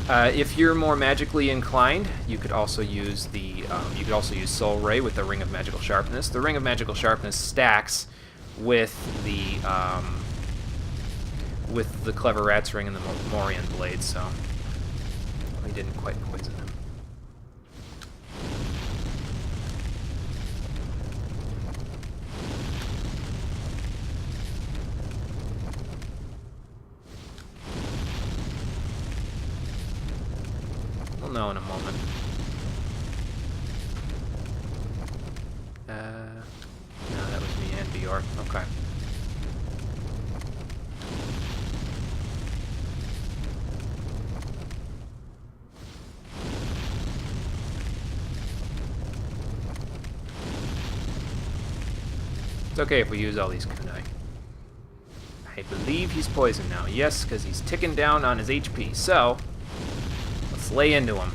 If you're more magically inclined, you could also use the... Soul Ray with the Ring of Magical Sharpness. The Ring of Magical Sharpness stacks with the Clever Rat's Ring and the Morian Blade, so... We didn't quite poison him. We'll know in a moment. No, that was me and Bjor. Okay. It's okay if we use all these kunai. I believe he's poisoned now. Yes, because he's ticking down on his HP. So, Slay into him.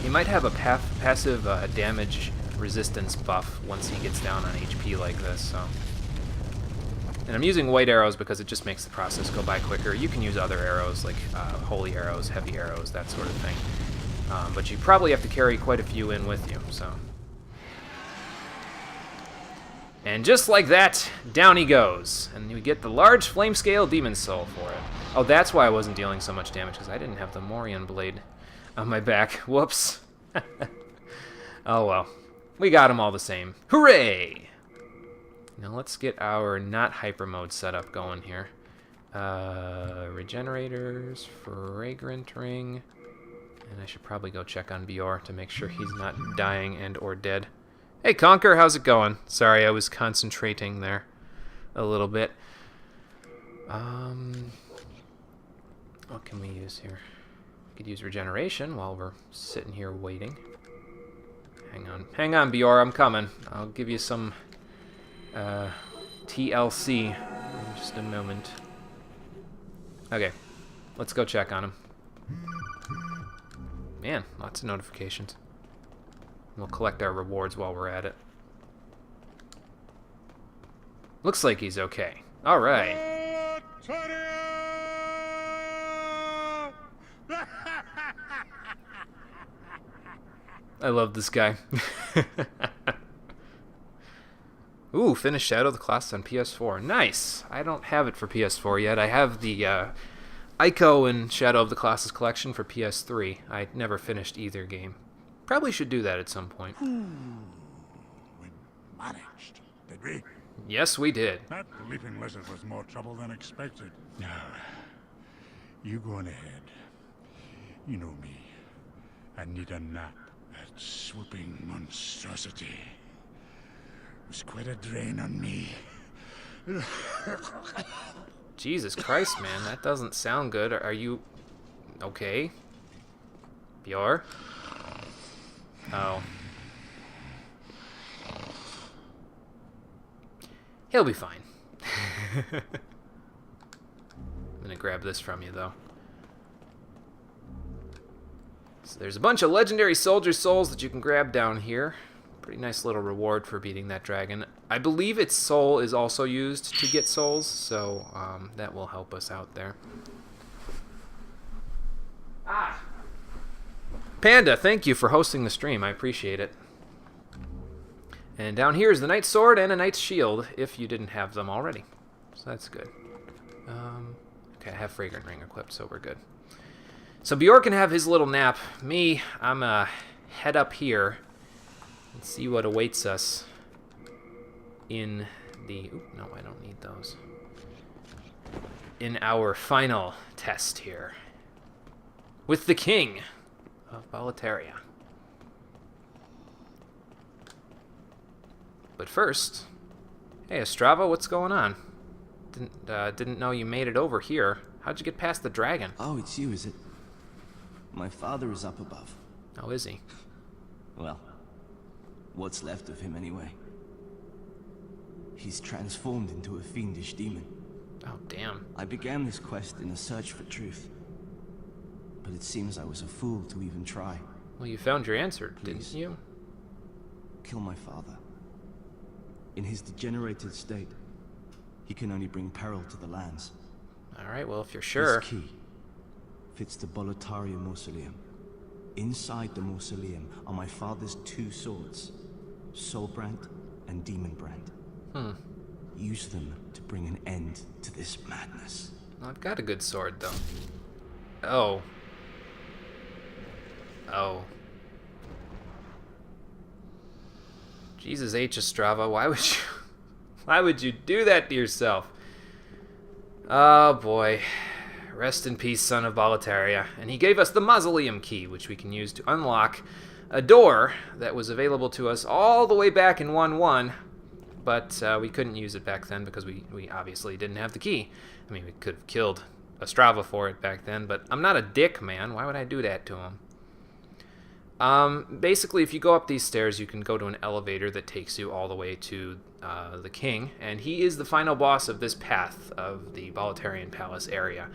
He might have a passive damage resistance buff once he gets down on HP like this, so... And I'm using white arrows because it just makes the process go by quicker. You can use other arrows, like holy arrows, heavy arrows, that sort of thing. But you probably have to carry quite a few in with you, so... And just like that, down he goes. And we get the large flame scale demon soul for it. Oh, that's why I wasn't dealing so much damage, because I didn't have the Morion blade on my back. Whoops. Oh well. We got him all the same. Hooray! Now let's get our not hyper mode setup going here. Regenerators, fragrant ring, and I should probably go check on Bjorn to make sure he's not dying and or dead. Hey Conker, how's it going? Sorry, I was concentrating there a little bit. What can we use here? We could use regeneration while we're sitting here waiting. Hang on, Bjorn, I'm coming. I'll give you some TLC in just a moment. Okay, let's go check on him. Man, lots of notifications. We'll collect our rewards while we're at it. Looks like he's okay. All right. I love this guy. Ooh, finished Shadow of the Colossus on PS4. Nice. I don't have it for PS4 yet. I have the Ico and Shadow of the Colossus collection for PS3. I never finished either game. Probably should do that at some point. We managed, did we? Yes, we did. That leaping lizard was more trouble than expected. Now, you go on ahead. You know me. I need a nap. That swooping monstrosity. It was quite a drain on me. Jesus Christ, man. That doesn't sound good. Are you okay? Bjorn? Oh. He'll be fine. I'm gonna grab this from you, though. So there's a bunch of legendary soldier souls that you can grab down here. Pretty nice little reward for beating that dragon. I believe its soul is also used to get souls, so that will help us out there. Ah! Panda, thank you for hosting the stream. I appreciate it. And down here is the Knight's Sword and a Knight's Shield, if you didn't have them already. So that's good. Okay, I have Fragrant Ring equipped, so we're good. So Bjorn can have his little nap. Me, I'm head up here and see what awaits us in the... Oop, no, I don't need those. In our final test here. With the King of Boletaria. But first, hey Ostrava, what's going on? Didn't know you made it over here. How'd you get past the dragon? Oh, it's you, is it? My father is up above. Oh, is he? Well, what's left of him anyway? He's transformed into a fiendish demon. Oh, damn. I began this quest in a search for truth. But it seems I was a fool to even try. Well, you found your answer, Please. didn't you? Kill my father. In his degenerated state, he can only bring peril to the lands. Alright, well, if you're sure. This key fits the Boletaria mausoleum. Inside the mausoleum are my father's two swords, Soulbrand and Demonbrand. Use them to bring an end to this madness. Well, I've got a good sword, though. Oh. Oh. Jesus H. Ostrava, why would you do that to yourself? Oh boy. Rest in peace, son of Boletaria. And he gave us the mausoleum key, which we can use to unlock a door that was available to us all the way back in 1.1, but we couldn't use it back then because we obviously didn't have the key. I mean, we could have killed Ostrava for it back then, but I'm not a dick, man. Why would I do that to him? Basically, if you go up these stairs, you can go to an elevator that takes you all the way to the king, and he is the final boss of this path of the Boletarian Palace area.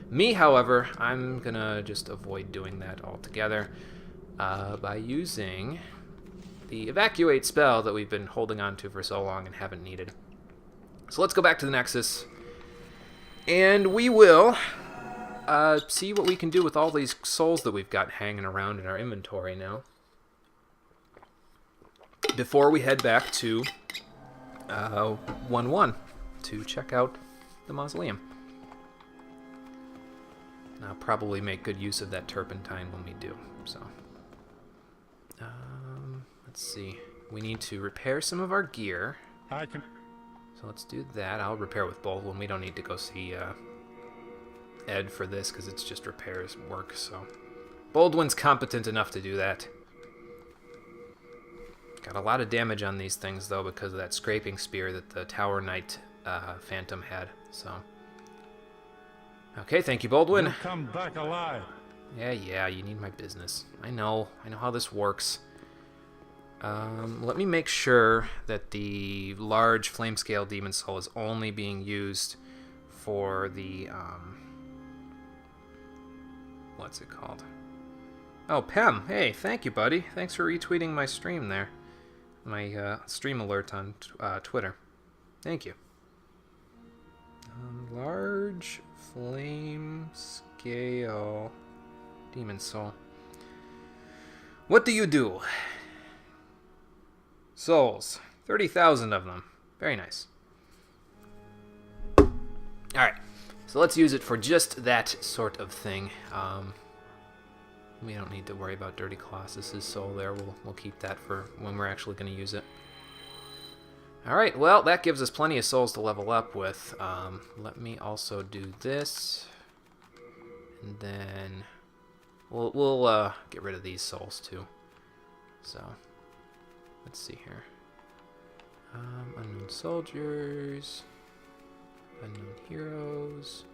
Me, however, I'm gonna just avoid doing that altogether by using the evacuate spell that we've been holding on to for so long and haven't needed. So let's go back to the Nexus, and we will see what we can do with all these souls that we've got hanging around in our inventory now, before we head back to 1-1 to check out the mausoleum. I'll probably make good use of that turpentine when we do. So, let's see. We need to repair some of our gear. So let's do that. I'll repair with Baldwin. We don't need to go see Ed for this because it's just repairs work. So Baldwin's competent enough to do that. Got a lot of damage on these things though because of that scraping spear that the Tower Knight Phantom had. So. Okay, thank you, Baldwin. You'll come back alive. Yeah, you need my business. I know how this works. Let me make sure that the large flame scale demon soul is only being used for the, what's it called? Oh, Pem, hey, thank you, buddy. Thanks for retweeting my stream there. My, stream alert on Twitter. Thank you. Large flame scale demon soul. What do you do? Souls. 30,000 of them. Very nice. Alright. So let's use it for just that sort of thing. We don't need to worry about Dirty Colossus's soul there. We'll keep that for when we're actually going to use it. Alright, well, that gives us plenty of souls to level up with. Let me also do this. And then we'll get rid of these souls too. So, let's see here. Unknown soldiers. Unknown heroes.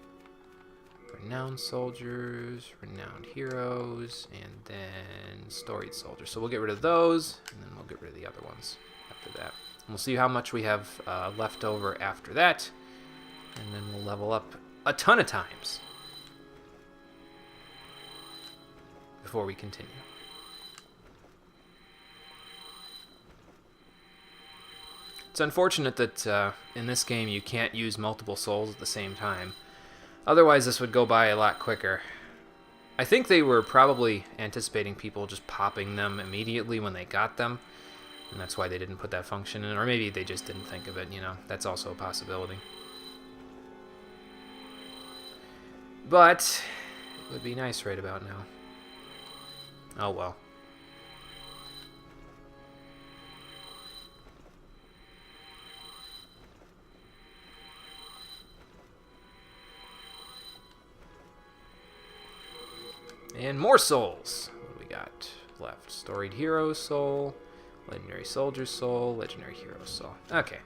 Renowned soldiers. Renowned heroes. And then storied soldiers. So we'll get rid of those. And then we'll get rid of the other ones after that. We'll see how much we have left over after that, and then we'll level up a ton of times before we continue. It's unfortunate that in this game you can't use multiple souls at the same time. Otherwise this would go by a lot quicker. I think they were probably anticipating people just popping them immediately when they got them. And that's why they didn't put that function in, or maybe they just didn't think of it, you know. That's also a possibility. But it would be nice right about now. Oh well. And more souls. What do we got left? Storied Hero Soul. Legendary Soldier Soul, Legendary Hero Soul. Okay.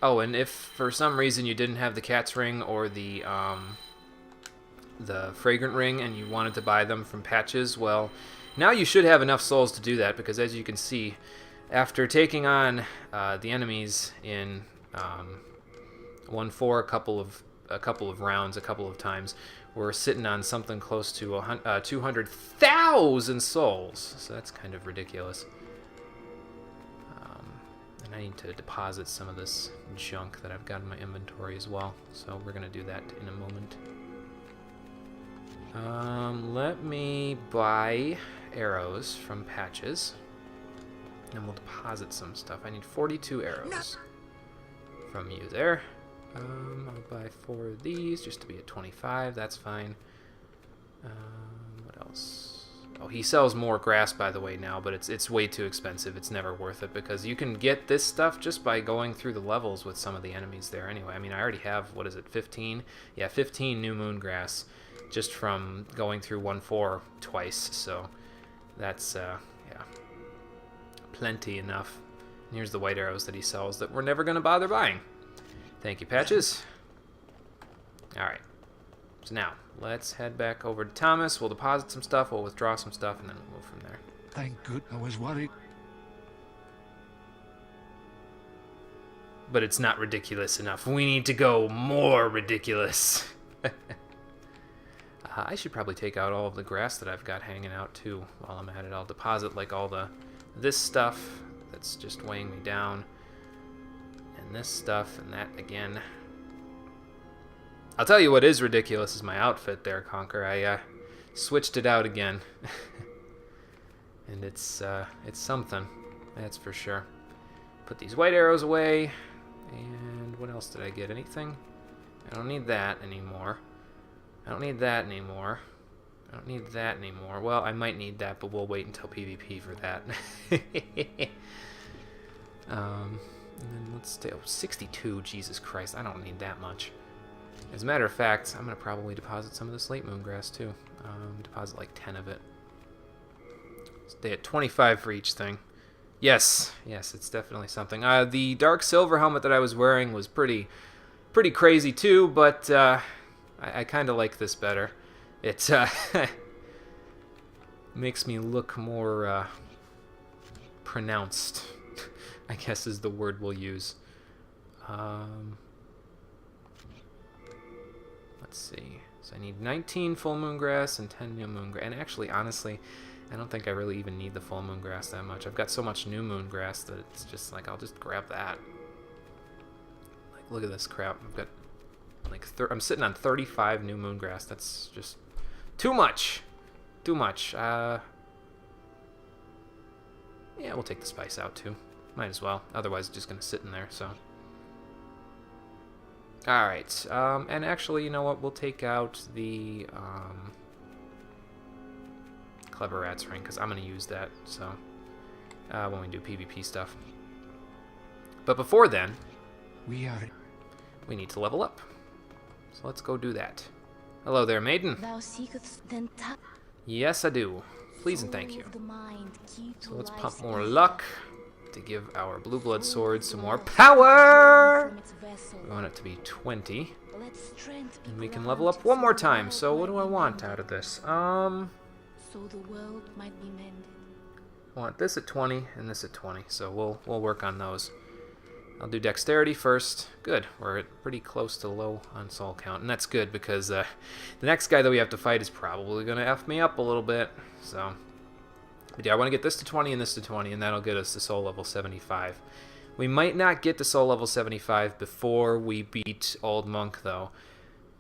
Oh, and if for some reason you didn't have the Cat's Ring or the Fragrant Ring and you wanted to buy them from Patches, well, now you should have enough souls to do that because as you can see, after taking on the enemies in 1-4 a couple of rounds, a couple of times, we're sitting on something close to 200,000 souls. So that's kind of ridiculous. And I need to deposit some of this junk that I've got in my inventory as well. So we're going to do that in a moment. Let me buy arrows from Patches. And we'll deposit some stuff. I need 42 arrows from you there. I'll buy 4 of these just to be at 25. That's fine. What else? Oh, he sells more grass, by the way, now, but it's way too expensive. It's never worth it because you can get this stuff just by going through the levels with some of the enemies there anyway. I mean, I already have, what is it, 15? Yeah, 15 New Moon grass just from going through 1-4 twice. So that's, yeah, plenty enough. And here's the white arrows that he sells that we're never going to bother buying. Thank you, Patches. Alright. So now, let's head back over to Thomas. We'll deposit some stuff, we'll withdraw some stuff, and then we'll move from there. Thank good. I was worried. but it's not ridiculous enough. We need to go more ridiculous. I should probably take out all of the grass that I've got hanging out too while I'm at it. I'll deposit like all this stuff that's just weighing me down, and this stuff, and that again. I'll tell you what is ridiculous is my outfit there, Conquer. I switched it out again. And it's something, that's for sure. Put these white arrows away, and what else did I get? Anything? I don't need that anymore. I don't need that anymore. I don't need that anymore. Well, I might need that, but we'll wait until PvP for that. And then let's stay. Oh, 62, Jesus Christ, I don't need that much. As a matter of fact, I'm going to probably deposit some of this late moon grass too. Deposit like 10 of it. Stay at 25 for each thing. Yes, it's definitely something. The dark silver helmet that I was wearing was pretty crazy too, but I kind of like this better. It makes me look more pronounced, I guess is the word we'll use. Let's see. So I need 19 full moon grass and 10 new moon grass. And actually, honestly, I don't think I really even need the full moon grass that much. I've got so much new moon grass that it's just like, I'll just grab that. Like, look at this crap. I've got like I'm sitting on 35 new moon grass. That's just too much. Too much. Yeah, we'll take the spice out too. Might as well. Otherwise, it's just gonna sit in there. So. All right. And actually, you know what? We'll take out the Clever Rat's ring because I'm gonna use that. So when we do PvP stuff. But before then, we need to level up. So let's go do that. Hello there, maiden. Yes, I do. Please and thank you. So let's pump more luck to give our blue blood sword some more power. We want it to be 20. And we can level up one more time. So what do I want out of this? So the world might be mended. I want this at 20 and this at 20. So we'll work on those. I'll do dexterity first. Good. We're at pretty close to low on soul count. And that's good because the next guy that we have to fight is probably going to F me up a little bit. So, but yeah, I want to get this to 20 and this to 20, and that'll get us to soul level 75. We might not get to soul level 75 before we beat Old Monk, though.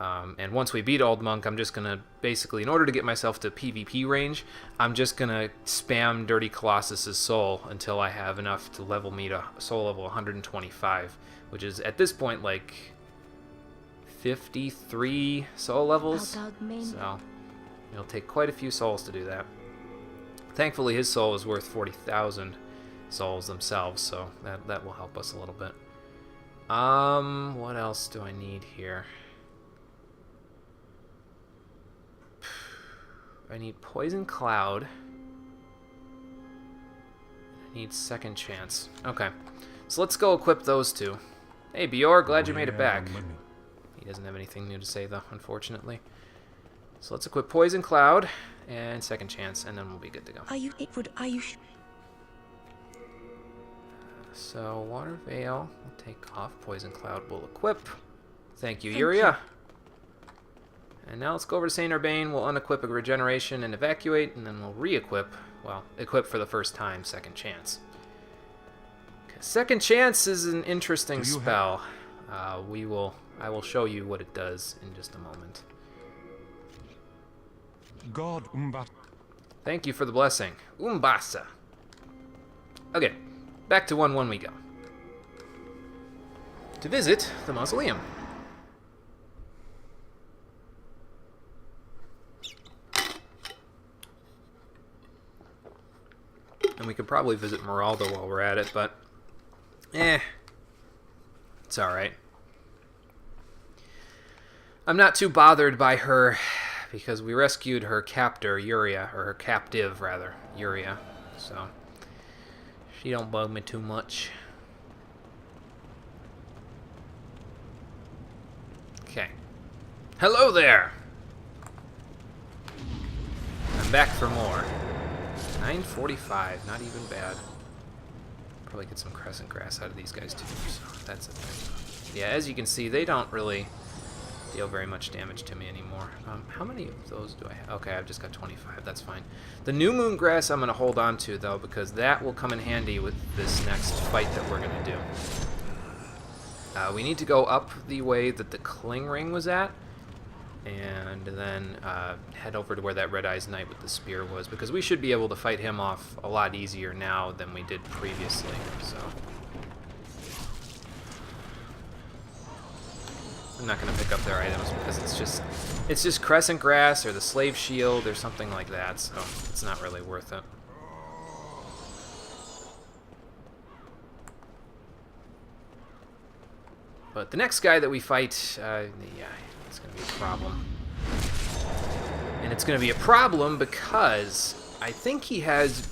And once we beat Old Monk, I'm just going to basically, in order to get myself to PvP range, I'm just going to spam Dirty Colossus's soul until I have enough to level me to soul level 125, which is at this point like 53 soul levels. So it'll take quite a few souls to do that. Thankfully, his soul is worth 40,000 souls themselves, so that will help us a little bit. What else do I need here? I need Poison Cloud. I need Second Chance. Okay. So let's go equip those two. Hey, Bjorn, glad you made it back. He doesn't have anything new to say, though, unfortunately. So let's equip Poison Cloud and Second Chance, and then we'll be good to go. So, Water Veil, we'll take off. Poison Cloud we'll equip. Thank you, Yuria. And now let's go over to Saint Urbane. We'll unequip a Regeneration and Evacuate, and then we'll re-equip. Well, equip for the first time, Second Chance. Second Chance is an interesting spell. I will show you what it does in just a moment. God Umbasa. Thank you for the blessing. Umbasa. Okay, back to 1-1 we go. To visit the mausoleum. And we could probably visit Meralda while we're at it, but it's alright. I'm not too bothered by her because we rescued her captor, Yuria, or her captive, rather, Yuria. So she don't bug me too much. Okay. Hello there! I'm back for more. 9:45, not even bad. Probably get some crescent grass out of these guys too, so that's a thing. Yeah, as you can see, they don't really deal very much damage to me anymore. How many of those do I have? Okay, I've just got 25, that's fine. The new moon grass I'm going to hold on to, though, because that will come in handy with this next fight that we're going to do. We need to go up the way that the Cling Ring was at, and then head over to where that Red Eyes Knight with the spear was, because we should be able to fight him off a lot easier now than we did previously, so... I'm not going to pick up their items because it's just crescent grass or the slave shield or something like that, so it's not really worth it. But the next guy that we fight, yeah, it's going to be a problem. And it's going to be a problem because I think he has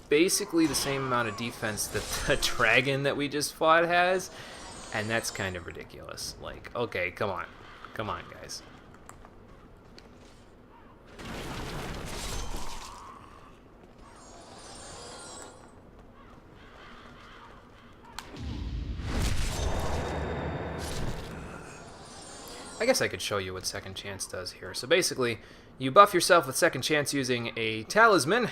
basically the same amount of defense that the dragon that we just fought has. And that's kind of ridiculous. Like, okay, come on. Come on, guys. I guess I could show you what Second Chance does here. So basically, you buff yourself with Second Chance using a talisman.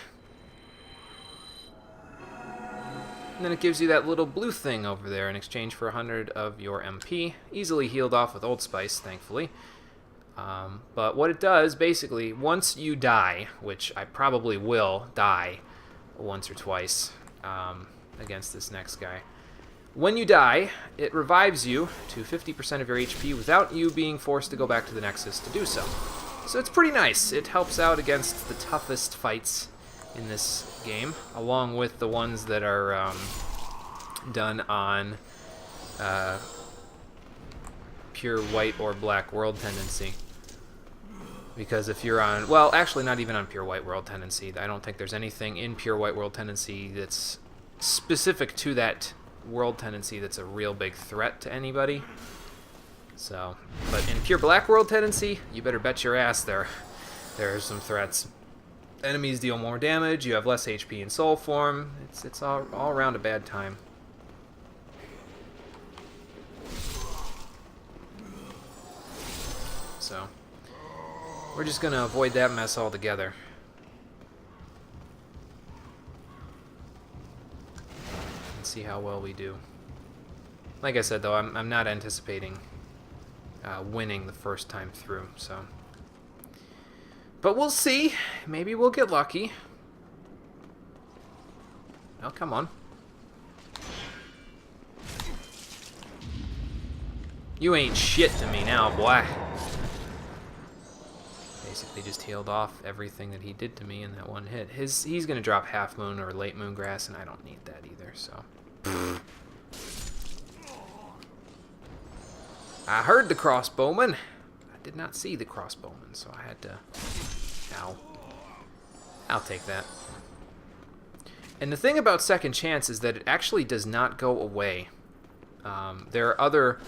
And then it gives you that little blue thing over there in exchange for 100 of your MP. Easily healed off with Old Spice, thankfully. But what it does, basically, once you die, which I probably will die once or twice against this next guy. When you die, it revives you to 50% of your HP without you being forced to go back to the Nexus to do so. So it's pretty nice. It helps out against the toughest fights in this game, along with the ones that are done on pure white or black world tendency. Because if you're on, well, actually not even on pure white world tendency. I don't think there's anything in pure white world tendency that's specific to that world tendency that's a real big threat to anybody. So, but in pure black world tendency, you better bet your ass there are some threats. Enemies deal more damage, you have less HP in soul form. It's all around a bad time. So, we're just gonna avoid that mess altogether. And see how well we do. Like I said, though, I'm not anticipating winning the first time through, so... But we'll see. Maybe we'll get lucky. Oh, come on. You ain't shit to me now, boy. Basically just healed off everything that he did to me in that one hit. He's going to drop Half Moon or Late Moon Grass, and I don't need that either, so... I heard the crossbowman. I did not see the crossbowman, so I had to... Ow. I'll take that. And the thing about Second Chance is that it actually does not go away. There are other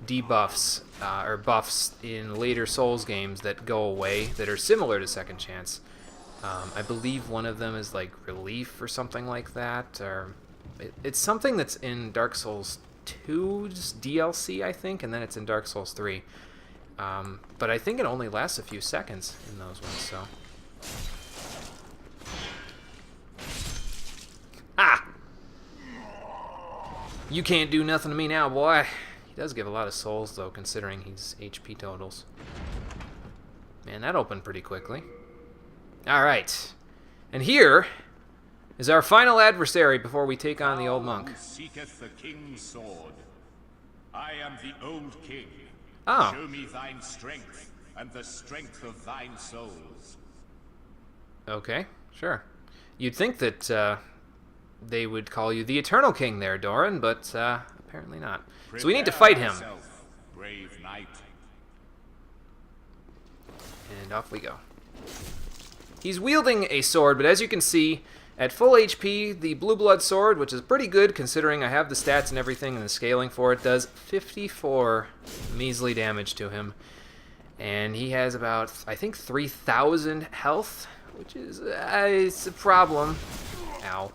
debuffs or buffs in later Souls games that go away that are similar to Second Chance. I believe one of them is like Relief or something like that. Or it's something that's in Dark Souls 2's DLC, I think, and then it's in Dark Souls 3. But I think it only lasts a few seconds in those ones, so... Ah! You can't do nothing to me now, boy. He does give a lot of souls, though, considering he's HP totals. Man, that opened pretty quickly. Alright. And here is our final adversary before we take on the old monk. Seeketh the king's sword. I am the old king. Oh. Show me thine strength, and the strength of thine souls. Okay, sure. You'd think that they would call you the Eternal King there, Doran, but apparently not. So we need to fight him. Thyself, brave knight. And off we go. He's wielding a sword, but as you can see, at full HP, the Blue Blood Sword, which is pretty good considering I have the stats and everything and the scaling for it, does 54 measly damage to him. And he has about, I think, 3,000 health, which is it's a problem. Ow.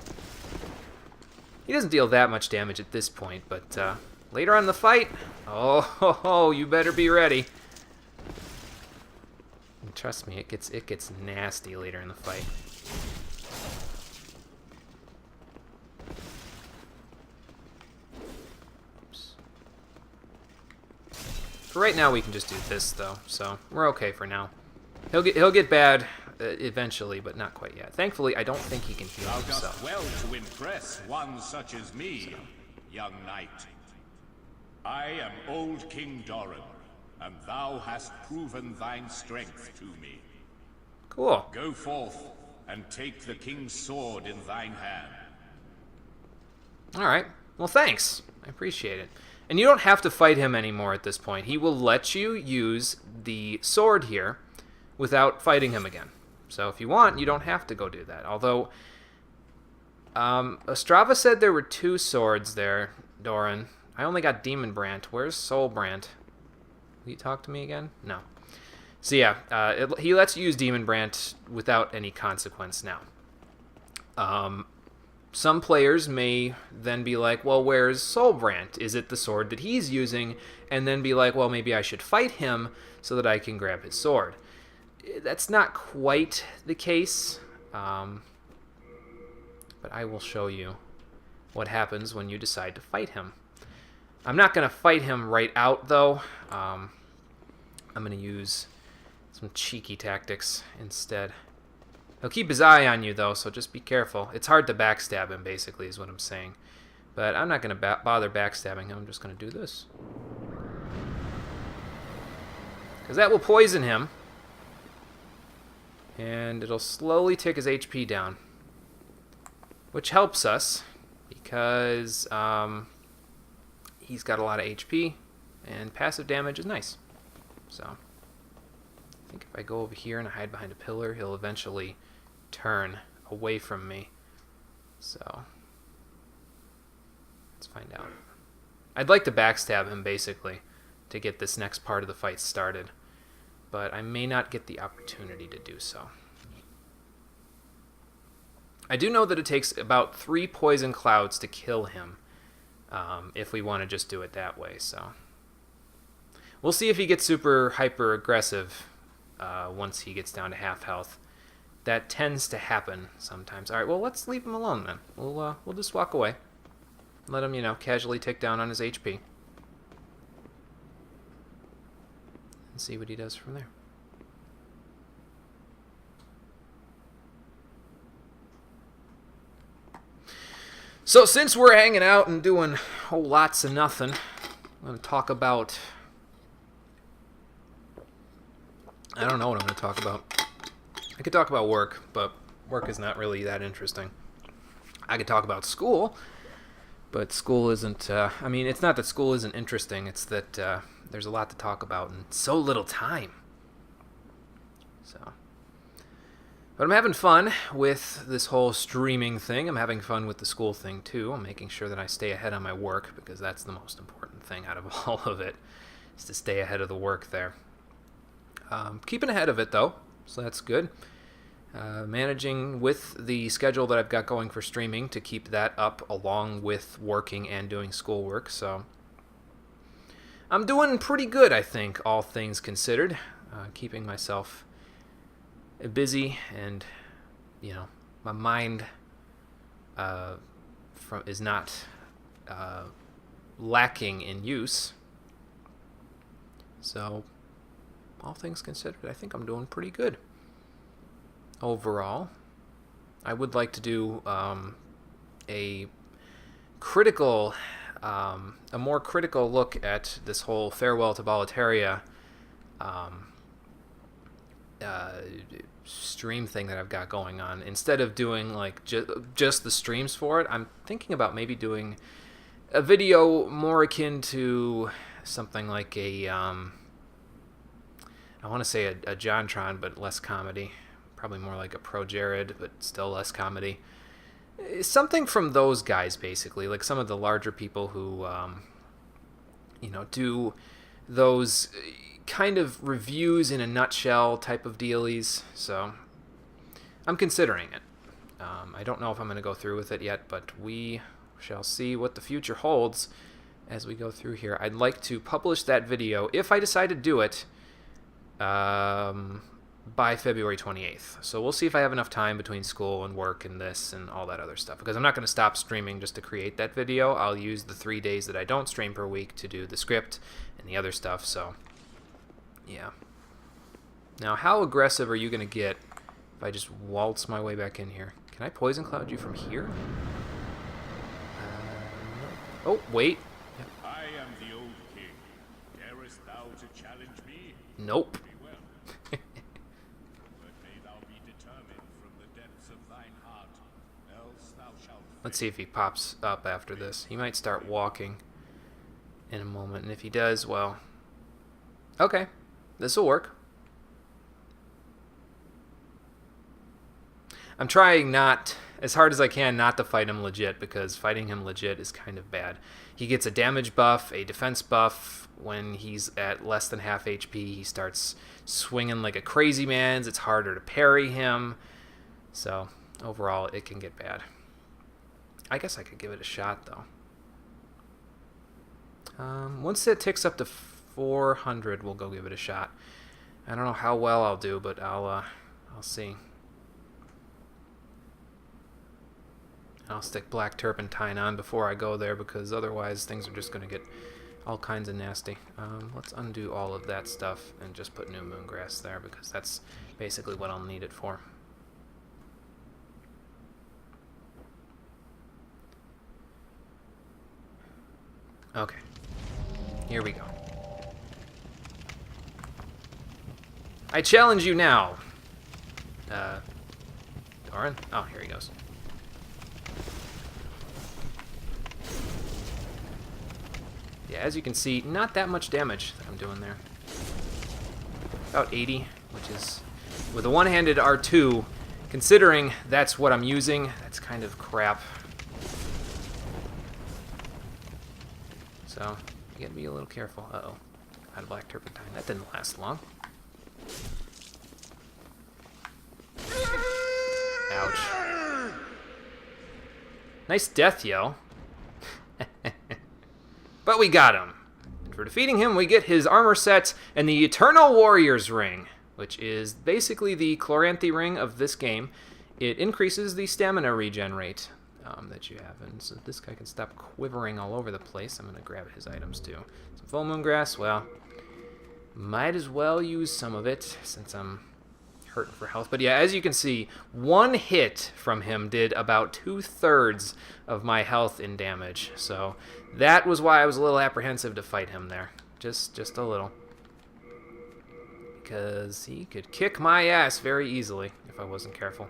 He doesn't deal that much damage at this point, but later on in the fight, oh, you better be ready. And trust me, it gets nasty later in the fight. Oops. For right now, we can just do this though, so we're okay for now. He'll get bad eventually, but not quite yet. Thankfully, I don't think he can heal Thou himself. dost well to impress one such as me, young knight. I am old King Doran, and thou hast proven thine strength to me. Cool. Go forth and take the king's sword in thine hand. All right. Well, thanks. I appreciate it. And you don't have to fight him anymore at this point. He will let you use the sword here without fighting him again. So if you want, you don't have to go do that. Although, Ostrava said there were 2 swords there, Doran. I only got Demon Brant. Where's Soul Brant? Will you talk to me again? No. So yeah, he lets you use Demon Brant without any consequence now. Some players may then be like, well, where's Soul Brant? Is it the sword that he's using? And then be like, well, maybe I should fight him so that I can grab his sword. That's not quite the case, but I will show you what happens when you decide to fight him. I'm not going to fight him right out, though. I'm going to use some cheeky tactics instead. He'll keep his eye on you, though, so just be careful. It's hard to backstab him, basically, is what I'm saying. But I'm not going to bother backstabbing him. I'm just going to do this. Because that will poison him. And it'll slowly take his HP down. Which helps us, because he's got a lot of HP, and passive damage is nice. So, I think if I go over here and I hide behind a pillar, he'll eventually turn away from me. So, let's find out. I'd like to backstab him, basically, to get this next part of the fight started. But I may not get the opportunity to do so. I do know that it takes about 3 poison clouds to kill him, if we want to just do it that way. So we'll see if he gets super hyper aggressive once he gets down to half health. That tends to happen sometimes. All right, well, let's leave him alone then. We'll just walk away, let him, casually tick down on his HP. And see what he does from there. So since we're hanging out and doing whole lots of nothing, I'm going to talk about... I don't know what I'm going to talk about. I could talk about work, but work is not really that interesting. I could talk about school, but school isn't... I mean, it's not that school isn't interesting, it's that... there's a lot to talk about and so little time. So, but I'm having fun with this whole streaming thing. I'm having fun with the school thing too. I'm making sure that I stay ahead on my work, because that's the most important thing out of all of it, is to stay ahead of the work there. Keeping ahead of it though, so that's good. Managing with the schedule that I've got going for streaming to keep that up along with working and doing schoolwork. So I'm doing pretty good, I think, all things considered. Keeping myself busy, and, my mind is not lacking in use. So, all things considered, I think I'm doing pretty good overall. I would like to do a more critical look at this whole Farewell to Boletaria stream thing that I've got going on. Instead of doing like just the streams for it, I'm thinking about maybe doing a video more akin to something like a I want to say a JonTron, but less comedy. Probably more like a Pro Jared, but still less comedy. Something from those guys, basically, like some of the larger people who, do those kind of reviews in a nutshell type of dealies. So I'm considering it. I don't know if I'm going to go through with it yet, but we shall see what the future holds as we go through here. I'd like to publish that video, if I decide to do it, by February 28th. So we'll see if I have enough time between school and work and this and all that other stuff, because I'm not going to stop streaming just to create that video. I'll use the 3 days that I don't stream per week to do the script and the other stuff, so yeah. Now, how aggressive are you going to get if I just waltz my way back in here? Can I Poison Cloud you from here? Oh, wait. I am the old king. Darest thou to challenge me? Nope. Very well. But may thou be determined from the depths of thine heart, else thou shalt. Let's see if he pops up after this. He might start walking in a moment, and if he does, well, okay, this will work. I'm trying not, as hard as I can, not to fight him legit, because fighting him legit is kind of bad. He gets a damage buff, a defense buff. When he's at less than half HP, he starts swinging like a crazy man. It's harder to parry him. So, overall, it can get bad. I guess I could give it a shot, though. Once it ticks up to 400, we'll go give it a shot. I don't know how well I'll do, but I'll see. I'll stick Black Turpentine on before I go there, because otherwise things are just going to get all kinds of nasty. Let's undo all of that stuff and just put New Moongrass there, because that's basically what I'll need it for. Okay. Here we go. I challenge you now. Doran? Oh, here he goes. Yeah, as you can see, not that much damage that I'm doing there. About 80, which is, with a one-handed R2, considering that's what I'm using, that's kind of crap. So, you gotta be a little careful. Uh-oh. Out of Black Turpentine. That didn't last long. Ouch. Nice death yell. But we got him. And for defeating him, we get his armor set and the Eternal Warrior's Ring, which is basically the Chloranthy ring of this game. It increases the stamina regen rate that you have. And so this guy can stop quivering all over the place. I'm going to grab his items too. Some Full Moon Grass, well, might as well use some of it since I'm hurting for health. But yeah, as you can see, one hit from him did about 2/3 of my health in damage. So that was why I was a little apprehensive to fight him there. Just a little. Because he could kick my ass very easily if I wasn't careful.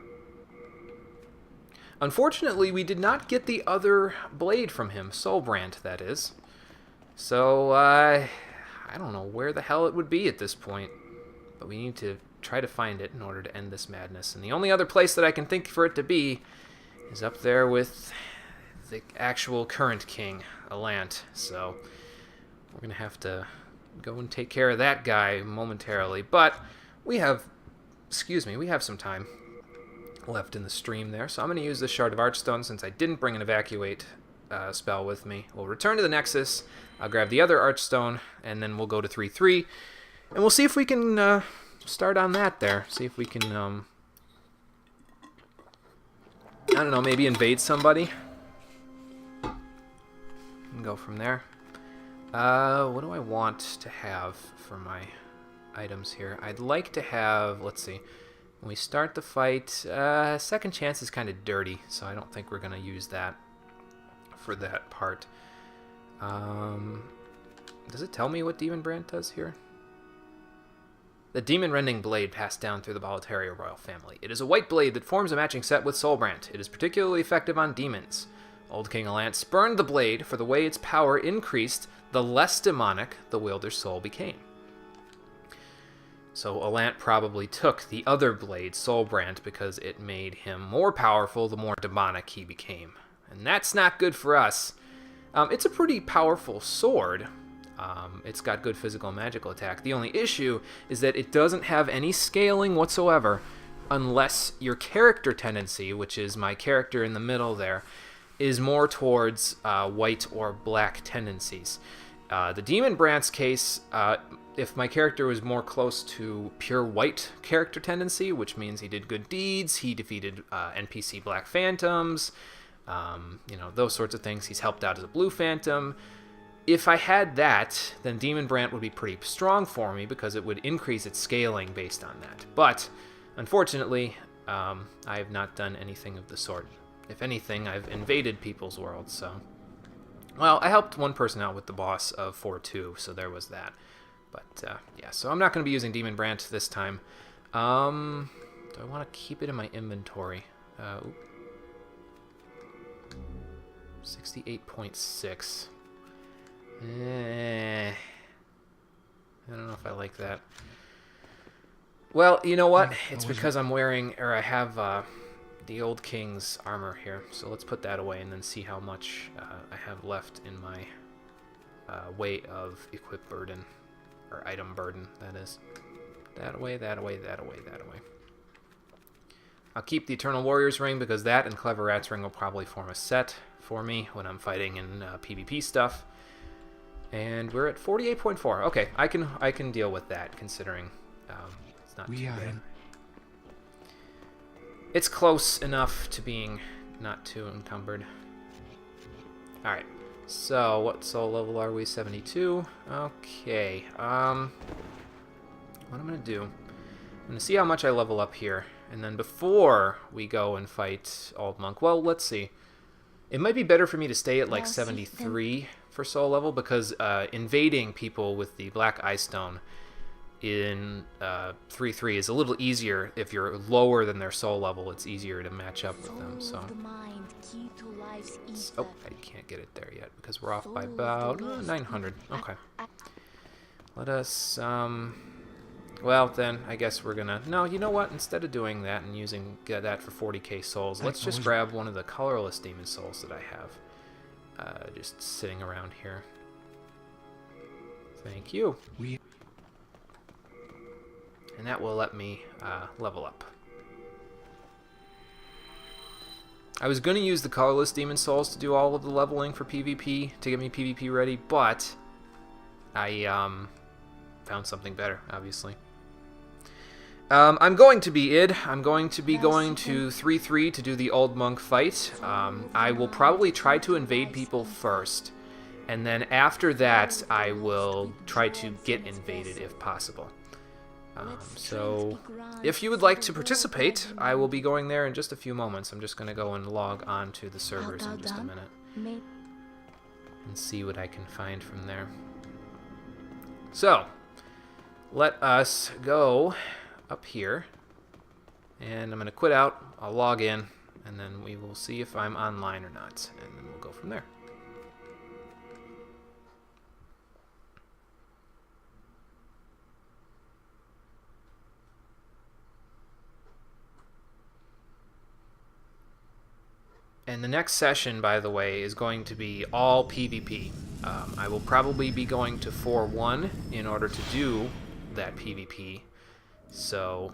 Unfortunately, we did not get the other blade from him, Soulbrand, that is. So, I don't know where the hell it would be at this point. But we need to try to find it in order to end this madness. And the only other place that I can think for it to be is up there with the actual current king, Allant. So we're going to have to go and take care of that guy momentarily. But we have, we have some time left in the stream there. So I'm going to use this Shard of Archstone since I didn't bring an Evacuate spell with me. We'll return to the Nexus. I'll grab the other Archstone, and then we'll go to 3/3. And we'll see if we can start on that there. See if we can, I don't know, maybe invade somebody. And go from there. What do I want to have for my items here? I'd like to have, let's see, when we start the fight, Second Chance is kind of dirty, so I don't think we're going to use that for that part. Does it tell me what Demon Brand does here? The Demon Rending Blade passed down through the Boletaria royal family. It is a white blade that forms a matching set with Soulbrand. It is particularly effective on demons. Old King Allant spurned the blade for the way its power increased, the less demonic the wielder's soul became. So Allant probably took the other blade, Soulbrand, because it made him more powerful the more demonic he became. And that's not good for us. It's a pretty powerful sword. It's got good physical and magical attack. The only issue is that it doesn't have any scaling whatsoever unless your character tendency, which is my character in the middle there, is more towards white or black tendencies. The Demon Brandt's case, if my character was more close to pure white character tendency, which means he did good deeds, he defeated NPC Black Phantoms, those sorts of things. He's helped out as a Blue Phantom. If I had that, then Demon Brandt would be pretty strong for me because it would increase its scaling based on that. But, unfortunately, I have not done anything of the sort. If anything, I've invaded people's worlds, so... Well, I helped one person out with the boss of 4-2, so there was that. But, yeah, so I'm not going to be using Demon Brandt this time. Do I want to keep it in my inventory? 68.6. I don't know if I like that. Well, you know what? It's because I'm wearing, or I have the Old King's armor here. So let's put that away and then see how much I have left in my weight of equip burden, or item burden, that is. That away, that away, that away, that away. I'll keep the Eternal Warrior's Ring because that and Clever Rat's Ring will probably form a set for me when I'm fighting in PvP stuff. And we're at 48.4. Okay, I can deal with that, considering it's not too bad. It's close enough to being not too encumbered. Alright, so what soul level are we? 72? Okay, what I'm going to do, I'm going to see how much I level up here. And then before we go and fight Old Monk, well, let's see. It might be better for me to stay at like 73 for soul level, because invading people with the Black Eye Stone in 3-3 is a little easier. If you're lower than their soul level, it's easier to match up with them. So, oh, I can't get it there yet because we're off by about 900. Okay, let us. Well, then I guess we're gonna. No, you know what? Instead of doing that and using that for 40k souls, let's just grab one of the colorless demon souls that I have. Just sitting around here. Thank you. And that will let me level up. I was going to use the colorless demon souls to do all of the leveling for PvP, to get me PvP ready, but I found something better, obviously. I'm going to be id. I'm going to be going to 3-3 to do the Old Monk fight. I will probably try to invade people first, and then after that I will try to get invaded if possible. So if you would like to participate, I will be going there in just a few moments. I'm just going to go and log on to the servers in just a minute and see what I can find from there. So let us go up here, and I'm going to quit out, I'll log in, and then we will see if I'm online or not, and then we'll go from there. And the next session, by the way, is going to be all PvP. I will probably be going to 4-1 in order to do that PvP. So,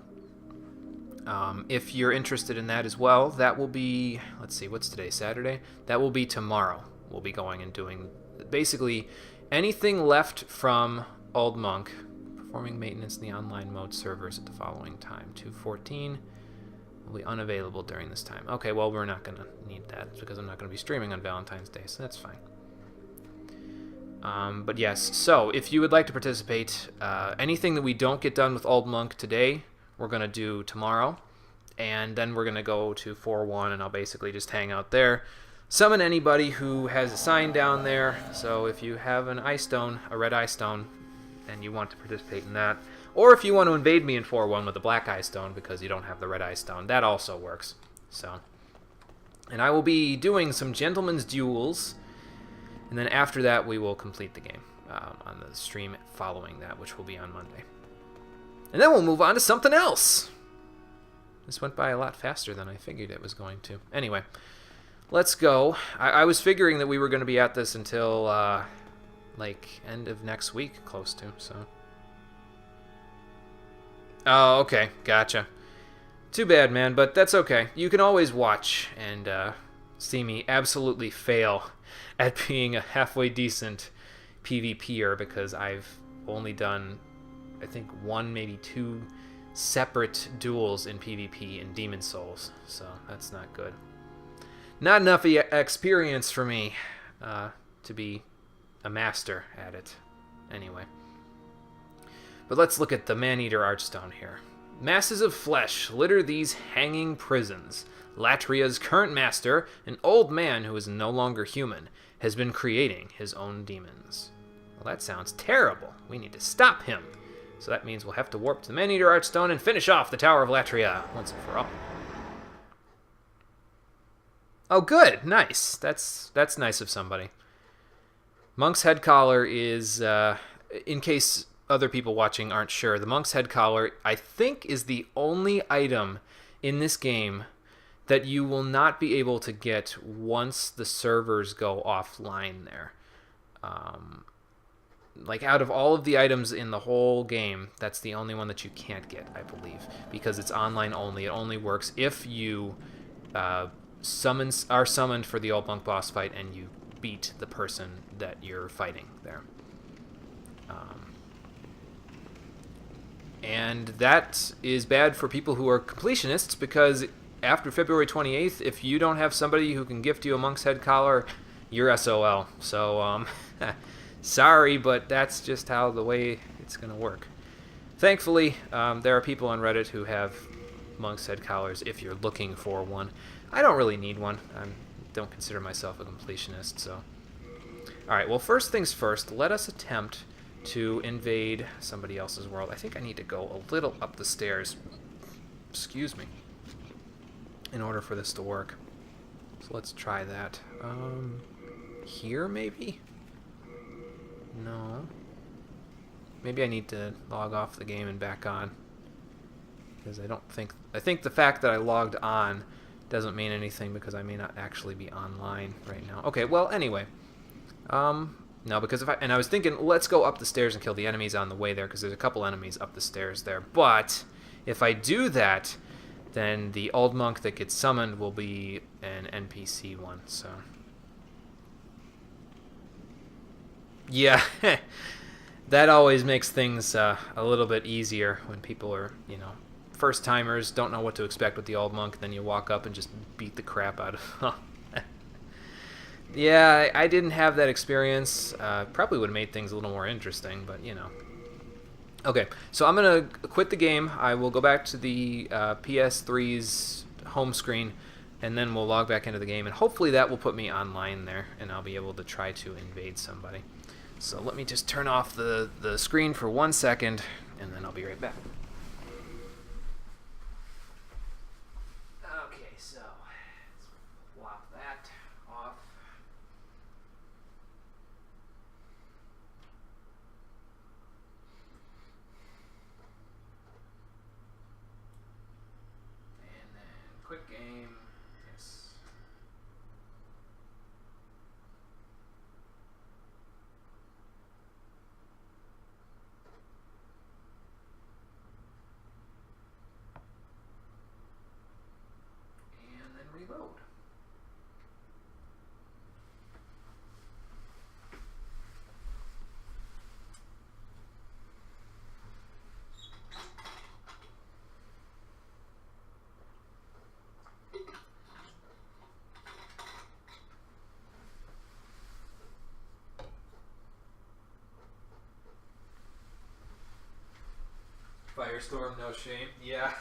if you're interested in that as well, that will be, let's see, what's today, Saturday? That will be tomorrow. We'll be going and doing basically anything left from Old Monk, performing maintenance in the online mode servers at the following time. 2:14 will be unavailable during this time. Okay, well, we're not going to need that because I'm not going to be streaming on Valentine's Day, so that's fine. But yes, so if you would like to participate, anything that we don't get done with Old Monk today, we're going to do tomorrow. And then we're going to go to 4-1, and I'll basically just hang out there. Summon anybody who has a sign down there. So if you have an eye stone, a red eye stone, and you want to participate in that, or if you want to invade me in 4-1 with a black eye stone because you don't have the red eye stone, that also works. So, and I will be doing some gentlemen's duels. And then after that, we will complete the game on the stream following that, which will be on Monday. And then we'll move on to something else. This went by a lot faster than I figured it was going to. Anyway, let's go. I was figuring that we were going to be at this until, like, end of next week, close to, so. Oh, okay. Gotcha. Too bad, man, but that's okay. You can always watch and see me absolutely fail at being a halfway decent PvPer because I've only done, I think, 1, maybe 2 separate duels in PvP in Demon Souls, so that's not good. Not enough experience for me to be a master at it. Anyway. But let's look at the Man-Eater Archstone here. Masses of flesh litter these hanging prisons. Latria's current master, an old man who is no longer human, has been creating his own demons. Well, that sounds terrible. We need to stop him. So that means we'll have to warp to the Man-Eater Archstone and finish off the Tower of Latria once and for all. Oh, good. Nice. That's nice of somebody. Monk's Head Collar is, in case other people watching aren't sure, the Monk's Head Collar, I think, is the only item in this game that you will not be able to get once the servers go offline there. Like, out of all of the items in the whole game, that's the only one that you can't get, I believe, because it's online only. It only works if you are summoned for the Old Monk boss fight and you beat the person that you're fighting there. And that is bad for people who are completionists, because after February 28th, if you don't have somebody who can gift you a Monk's Head Collar, you're SOL. So, sorry, but that's just how the way it's going to work. Thankfully, there are people on Reddit who have Monk's Head Collars if you're looking for one. I don't really need one. I don't consider myself a completionist, so... Alright, well, first things first, let us attempt to invade somebody else's world. I think I need to go a little up the stairs, excuse me, in order for this to work. So let's try that. Here, maybe? No. Maybe I need to log off the game and back on. Because I think the fact that I logged on doesn't mean anything because I may not actually be online right now. Okay, well, anyway. No, because I was thinking, let's go up the stairs and kill the enemies on the way there, because there's a couple enemies up the stairs there. But if I do that, then the old monk that gets summoned will be an NPC one, so... Yeah, that always makes things a little bit easier when people are, first-timers, don't know what to expect with the old monk, then you walk up and just beat the crap out of them. Yeah, I didn't have that experience. Probably would have made things a little more interesting, but, Okay, so I'm going to quit the game. I will go back to the PS3's home screen, and then we'll log back into the game, and hopefully that will put me online there, and I'll be able to try to invade somebody. So let me just turn off the screen for 1 second, and then I'll be right back. Okay, so let's flop that off. And then quick game. Yes. And then reload. Firestorm, no shame. Yeah.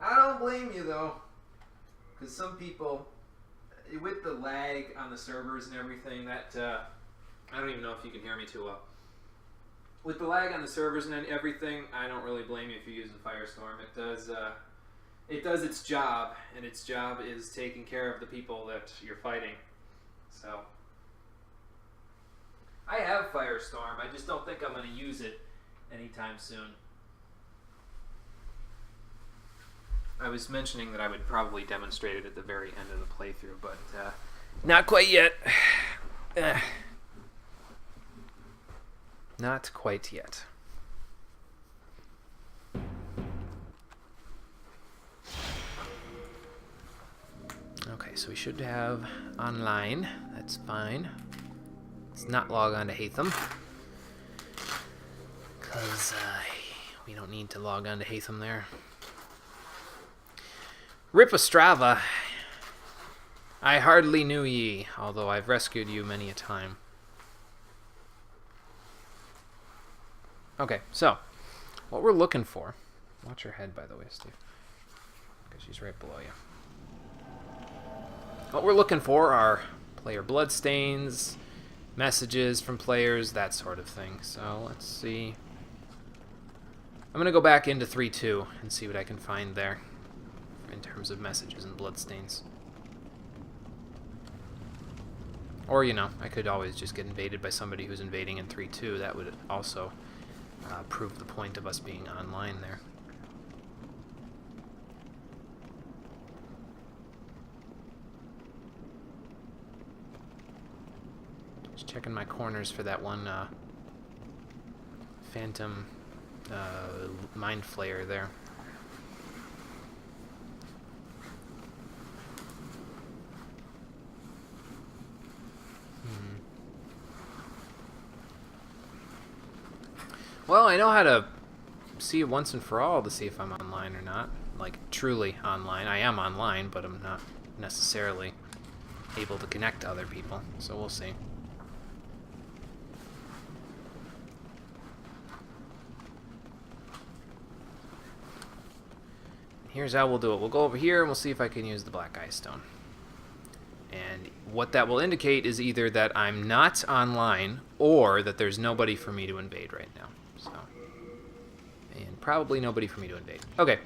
I don't blame you, though. Because some people, with the lag on the servers and everything, that, I don't even know if you can hear me too well. With the lag on the servers and everything, I don't really blame you if you're using Firestorm. It does its job, and its job is taking care of the people that you're fighting. So, I have Firestorm. I just don't think I'm going to use it anytime soon. I was mentioning that I would probably demonstrate it at the very end of the playthrough, but not quite yet. Not quite yet. so we should have online. That's fine. Let's not log on to Hatham. Because we don't need to log on to Hatham there. Rip Ostrava. I hardly knew ye, although I've rescued you many a time. Okay, so, what we're looking for... Watch your head, by the way, Steve. Because she's right below you. What we're looking for are player bloodstains, messages from players, that sort of thing. So, let's see. I'm going to go back into 3.2 and see what I can find there in terms of messages and bloodstains. Or, you know, I could always just get invaded by somebody who's invading in 3.2. That would also prove the point of us being online there. Just checking my corners for that one phantom mind flayer there. Well, I know how to see it once and for all to see if I'm online or not. Like, truly online. I am online, but I'm not necessarily able to connect to other people. So we'll see. Here's how we'll do it. We'll go over here and we'll see if I can use the Black Eye Stone. And what that will indicate is either that I'm not online or that there's nobody for me to invade right now. So, and probably nobody for me to invade. Okay,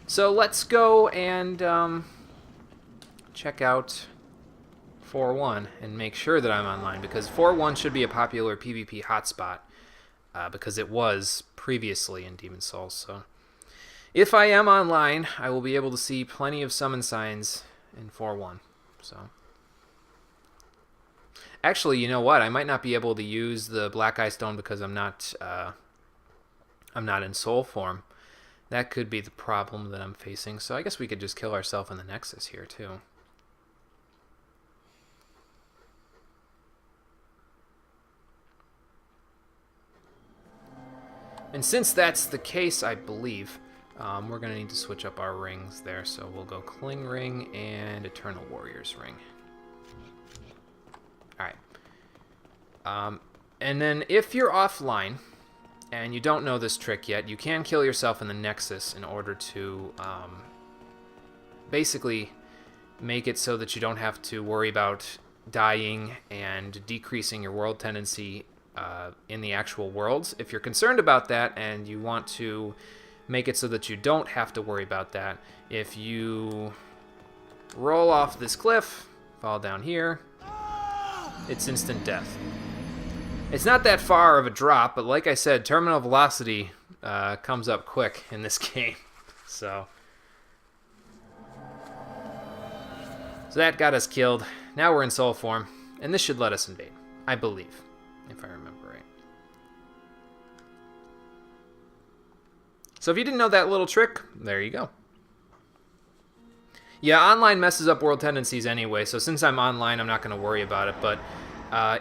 so let's go and check out 4.1 and make sure that I'm online, because 4.1 should be a popular PvP hotspot because it was previously in Demon's Souls. So if I am online, I will be able to see plenty of summon signs in 4.1. So actually, you know what? I might not be able to use the Black Eye Stone because I'm not in soul form. That could be the problem that I'm facing. So I guess we could just kill ourselves in the Nexus here too. And since that's the case, I believe, we're going to need to switch up our rings there. So we'll go Cling Ring and Eternal Warrior's Ring. Alright. And then if you're offline and you don't know this trick yet, you can kill yourself in the Nexus in order to basically make it so that you don't have to worry about dying and decreasing your world tendency in the actual worlds. If you're concerned about that and you want to make it so that you don't have to worry about that, if you roll off this cliff, fall down here, it's instant death. It's not that far of a drop, but like I said, terminal velocity comes up quick in this game. So that got us killed. Now we're in soul form, and this should let us invade, I believe, if I remember right. So if you didn't know that little trick, there you go. Yeah, online messes up world tendencies anyway, so since I'm online, I'm not going to worry about it, but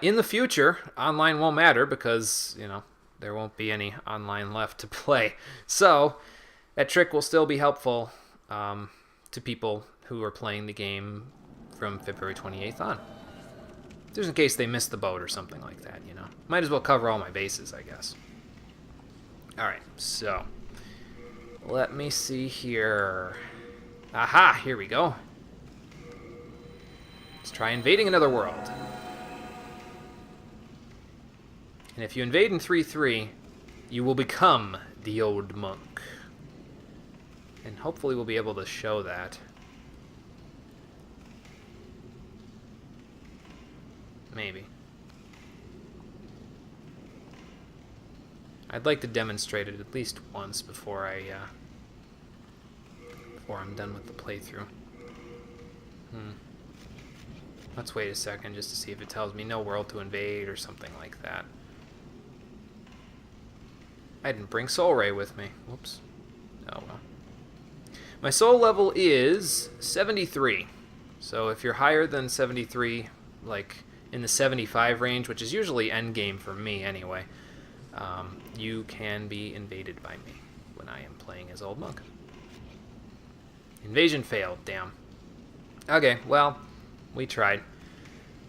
in the future, online won't matter because, you know, there won't be any online left to play. So that trick will still be helpful to people who are playing the game from February 28th on. Just in case they missed the boat or something like that, you know. Might as well cover all my bases, I guess. Alright, so let me see here. Aha, here we go. Let's try invading another world. And if you invade in 3.3, you will become the old monk. And hopefully we'll be able to show that. Maybe. I'd like to demonstrate it at least once before I'm done with the playthrough. Let's wait a second just to see if it tells me no world to invade or something like that. I didn't bring Soul Ray with me. Whoops. Oh well. My soul level is 73. So if you're higher than 73, like in the 75 range, which is usually endgame for me anyway, you can be invaded by me when I am playing as Old Monk. Invasion failed, damn. Okay, well, we tried.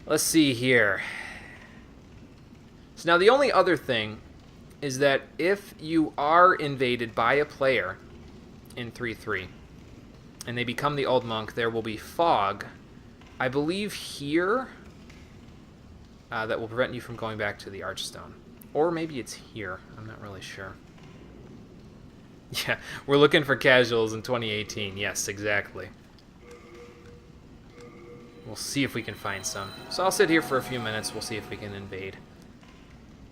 Let's see here. So now the only other thing is that if you are invaded by a player in 3-3, and they become the Old Monk, there will be fog, I believe here, that will prevent you from going back to the Archstone. Or maybe it's here. I'm not really sure. Yeah, we're looking for casuals in 2018. Yes, exactly. We'll see if we can find some. So I'll sit here for a few minutes. We'll see if we can invade.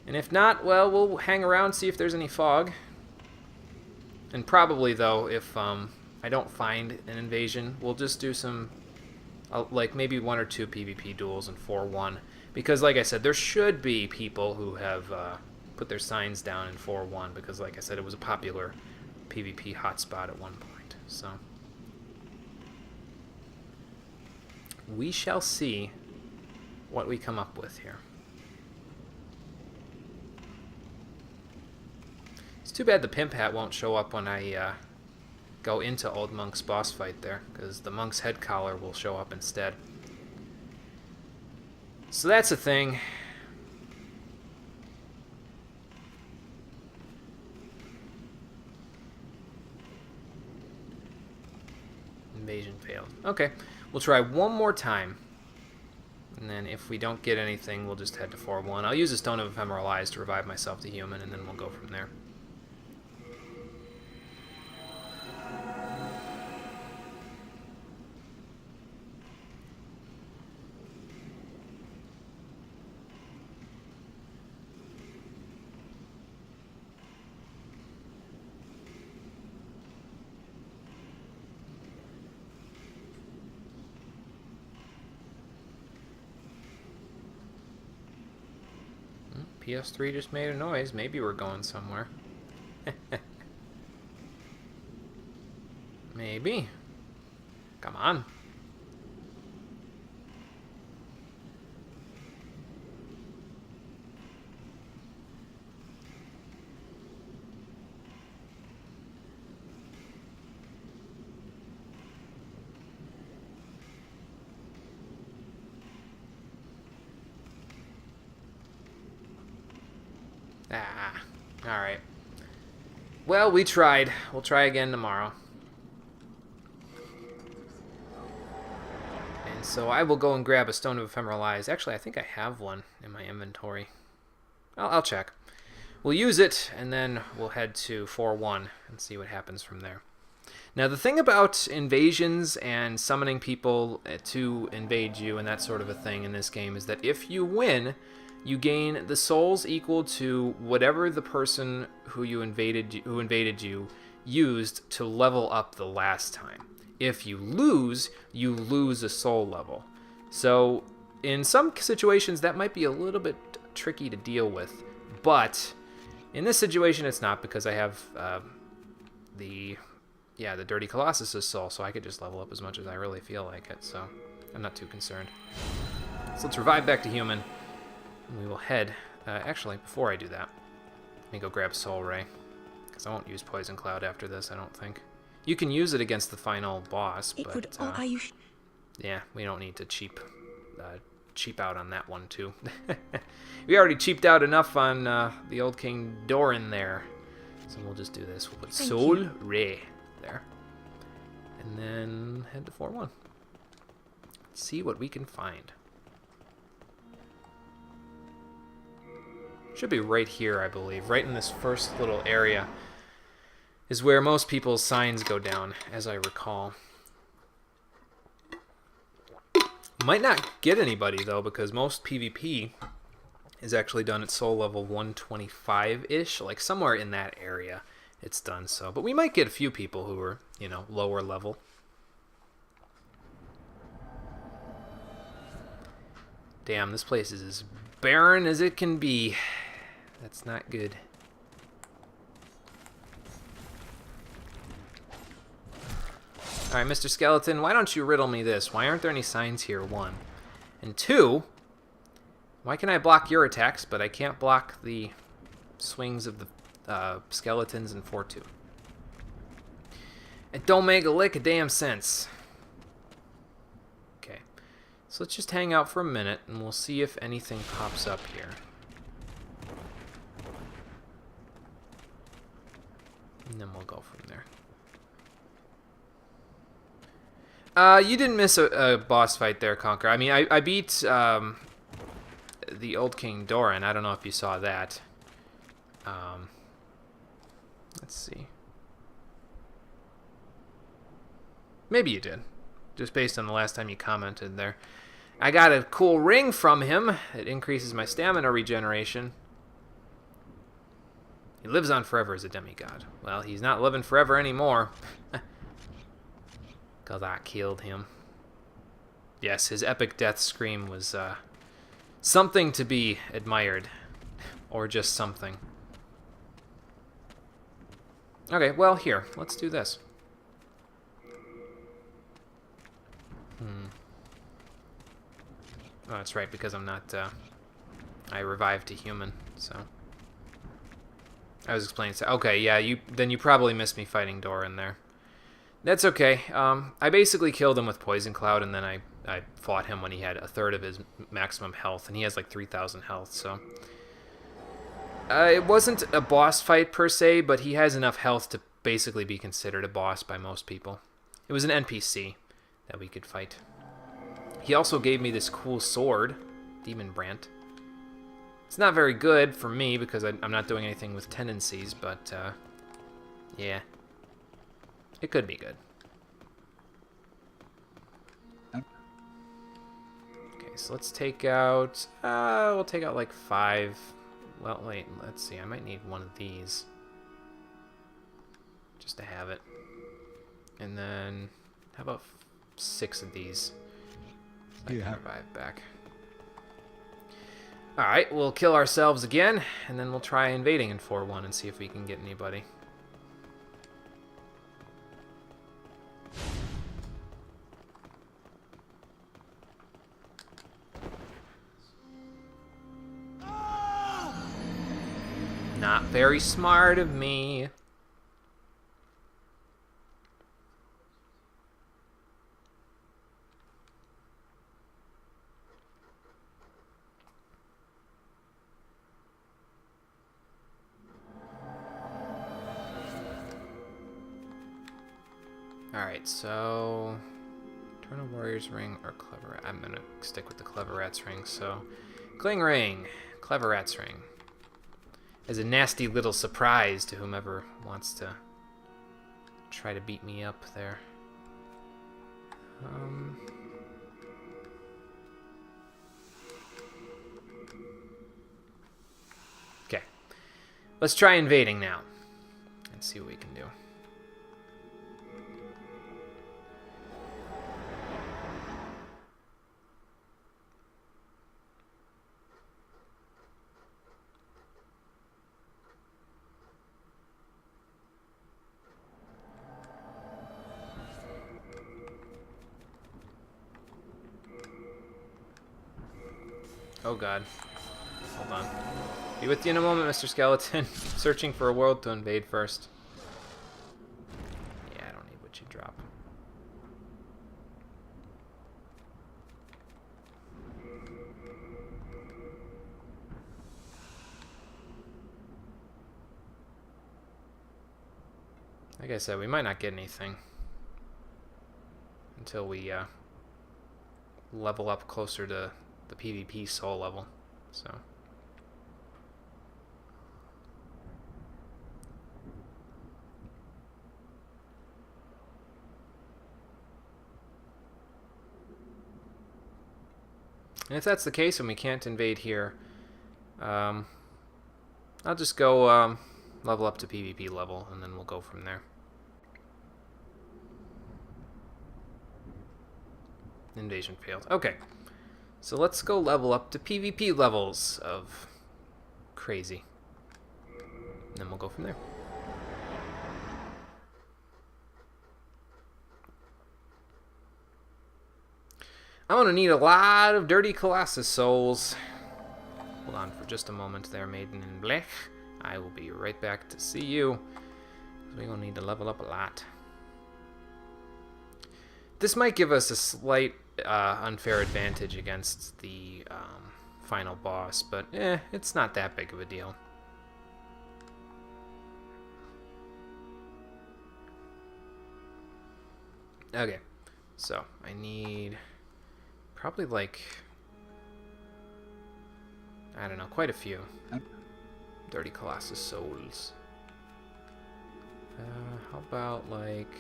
And if not, well, we'll hang around, see if there's any fog. And probably, though, if I don't find an invasion, we'll just do some, like, maybe 1 or 2 PvP duels in 4-1. Because, like I said, there should be people who have put their signs down in 4-1. Because, like I said, it was a popular PvP hotspot at one point. So we shall see what we come up with here. It's too bad the Pimp Hat won't show up when I go into Old Monk's boss fight there, because the Monk's head collar will show up instead. So that's a thing. Invasion failed. Okay, we'll try one more time. And then if we don't get anything, we'll just head to 4-1. I'll use a Stone of Ephemeral Eyes to revive myself to human, and then we'll go from there. PS3 just made a noise. Maybe we're going somewhere. Maybe. Come on. Ah, alright. Well, we tried. We'll try again tomorrow. And so I will go and grab a Stone of Ephemeral Eyes. Actually, I think I have one in my inventory. I'll check. We'll use it, and then we'll head to 4-1 and see what happens from there. Now, the thing about invasions and summoning people to invade you and that sort of a thing in this game is that if you win, you gain the souls equal to whatever the person who invaded you used to level up the last time. If you lose a soul level. So in some situations that might be a little bit tricky to deal with, but in this situation it's not, because I have the Dirty Colossus' soul, so I could just level up as much as I really feel like it, so I'm not too concerned. So let's revive back to human. We will head, actually, before I do that, let me go grab Soul Ray, because I won't use Poison Cloud after this, I don't think. You can use it against the final boss, but, yeah, we don't need to cheap out on that one, too. We already cheaped out enough on the old King Doran there, so we'll just do this. We'll put Soul Ray there, and then head to 4-1. Let's see what we can find. Should be right here, I believe. Right in this first little area is where most people's signs go down, as I recall. Might not get anybody, though, because most PvP is actually done at soul level 125-ish. Like, somewhere in that area it's done so. But we might get a few people who are, you know, lower level. Damn, this place is as barren as it can be. That's not good. Alright, Mr. Skeleton, why don't you riddle me this? Why aren't there any signs here, 1? And 2, why can I block your attacks, but I can't block the swings of the skeletons in 4-2? It don't make a lick of damn sense. Okay, so let's just hang out for a minute, and we'll see if anything pops up here. And then we'll go from there. You didn't miss a boss fight there, Conquer. I mean, I beat the old King Doran. I don't know if you saw that. Let's see. Maybe you did, just based on the last time you commented there. I got a cool ring from him. It increases my stamina regeneration. He lives on forever as a demigod. Well, he's not living forever anymore. Because I killed him. Yes, his epic death scream was something to be admired. Or just something. Okay, well, here. Let's do this. Oh, that's right, because I'm not... I revived a human, so... I was explaining... Okay, yeah, then you probably missed me fighting Doran there. That's okay. I basically killed him with Poison Cloud, and then I fought him when he had a third of his maximum health, and he has like 3,000 health, so... it wasn't a boss fight per se, but he has enough health to basically be considered a boss by most people. It was an NPC that we could fight. He also gave me this cool sword, Demon Brant. It's not very good for me because I'm not doing anything with tendencies, but yeah. It could be good. Okay, so let's take out... we'll take out like 5... Well, wait, let's see. I might need one of these. Just to have it. And then... How about 6 of these? So I can revive back. Alright, we'll kill ourselves again, and then we'll try invading in 4-1 and see if we can get anybody. Not very smart of me. Alright, so... Eternal Warrior's Ring or Clever Rat? I'm gonna stick with the Clever Rat's Ring, so... Cling Ring, Clever Rat's Ring. As a nasty little surprise to whomever wants to try to beat me up there. Okay. Let's try invading now. And see what we can do. Oh god. Hold on. Be with you in a moment, Mr. Skeleton. Searching for a world to invade first. Yeah, I don't need what you drop. Like I said, we might not get anything until we level up closer to the PvP soul level, so. And if that's the case and we can't invade here, I'll just go level up to PvP level, and then we'll go from there. Invasion failed. Okay. So let's go level up to PvP levels of crazy. And then we'll go from there. I'm going to need a lot of Dirty Colossus souls. Hold on for just a moment there, Maiden in Black. I will be right back to see you. We're going to need to level up a lot. This might give us a slight unfair advantage against the final boss, but it's not that big of a deal. Okay, so I need probably like, I don't know, quite a few Dirty Colossus souls. How about like,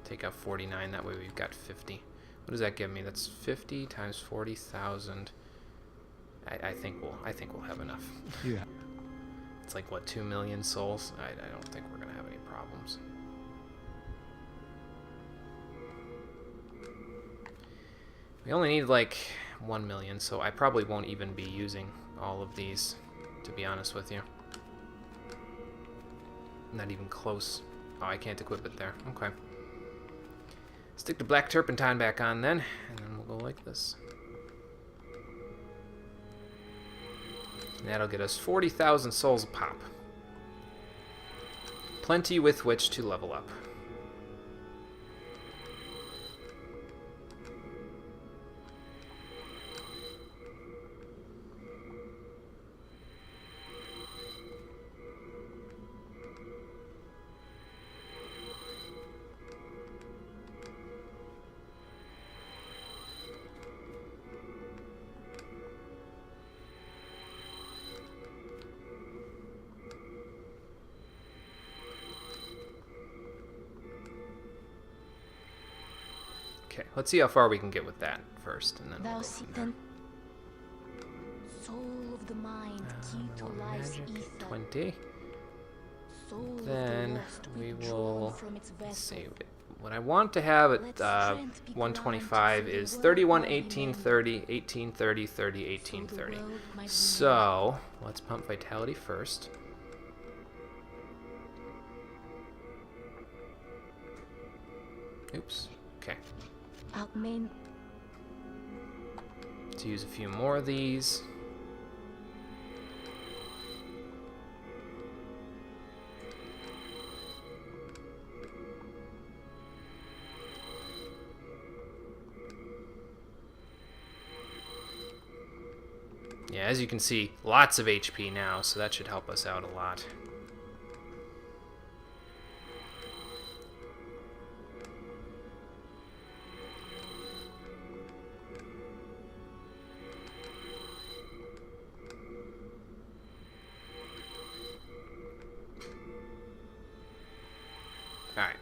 take out 49, that way we've got 50. What does that give me? That's 50 times 40,000. I think we'll have enough. Yeah. It's like what, 2 million souls? I don't think we're gonna have any problems. We only need like 1 million, so I probably won't even be using all of these, to be honest with you. Not even close. Oh, I can't equip it there. Okay. Stick the black turpentine back on then, and then we'll go like this. And that'll get us 40,000 souls a pop. Plenty with which to level up. Okay, let's see how far we can get with that first, and then Thou we'll go seek from then. Soul of the mind, key to there. life's Magic, ether. 20. Soul of the Then lost, we withdrawn will, from its let's see, vessel. what I want to have at Let strength be 125 granted, is so the 31, world might 18, mend. 30, 18, 30, 30, So 18, the 30. world might be So, let's pump Vitality first. Oops, okay. mended. Outmain. Let's use a few more of these. Yeah, as you can see, lots of HP now, so that should help us out a lot. Alright,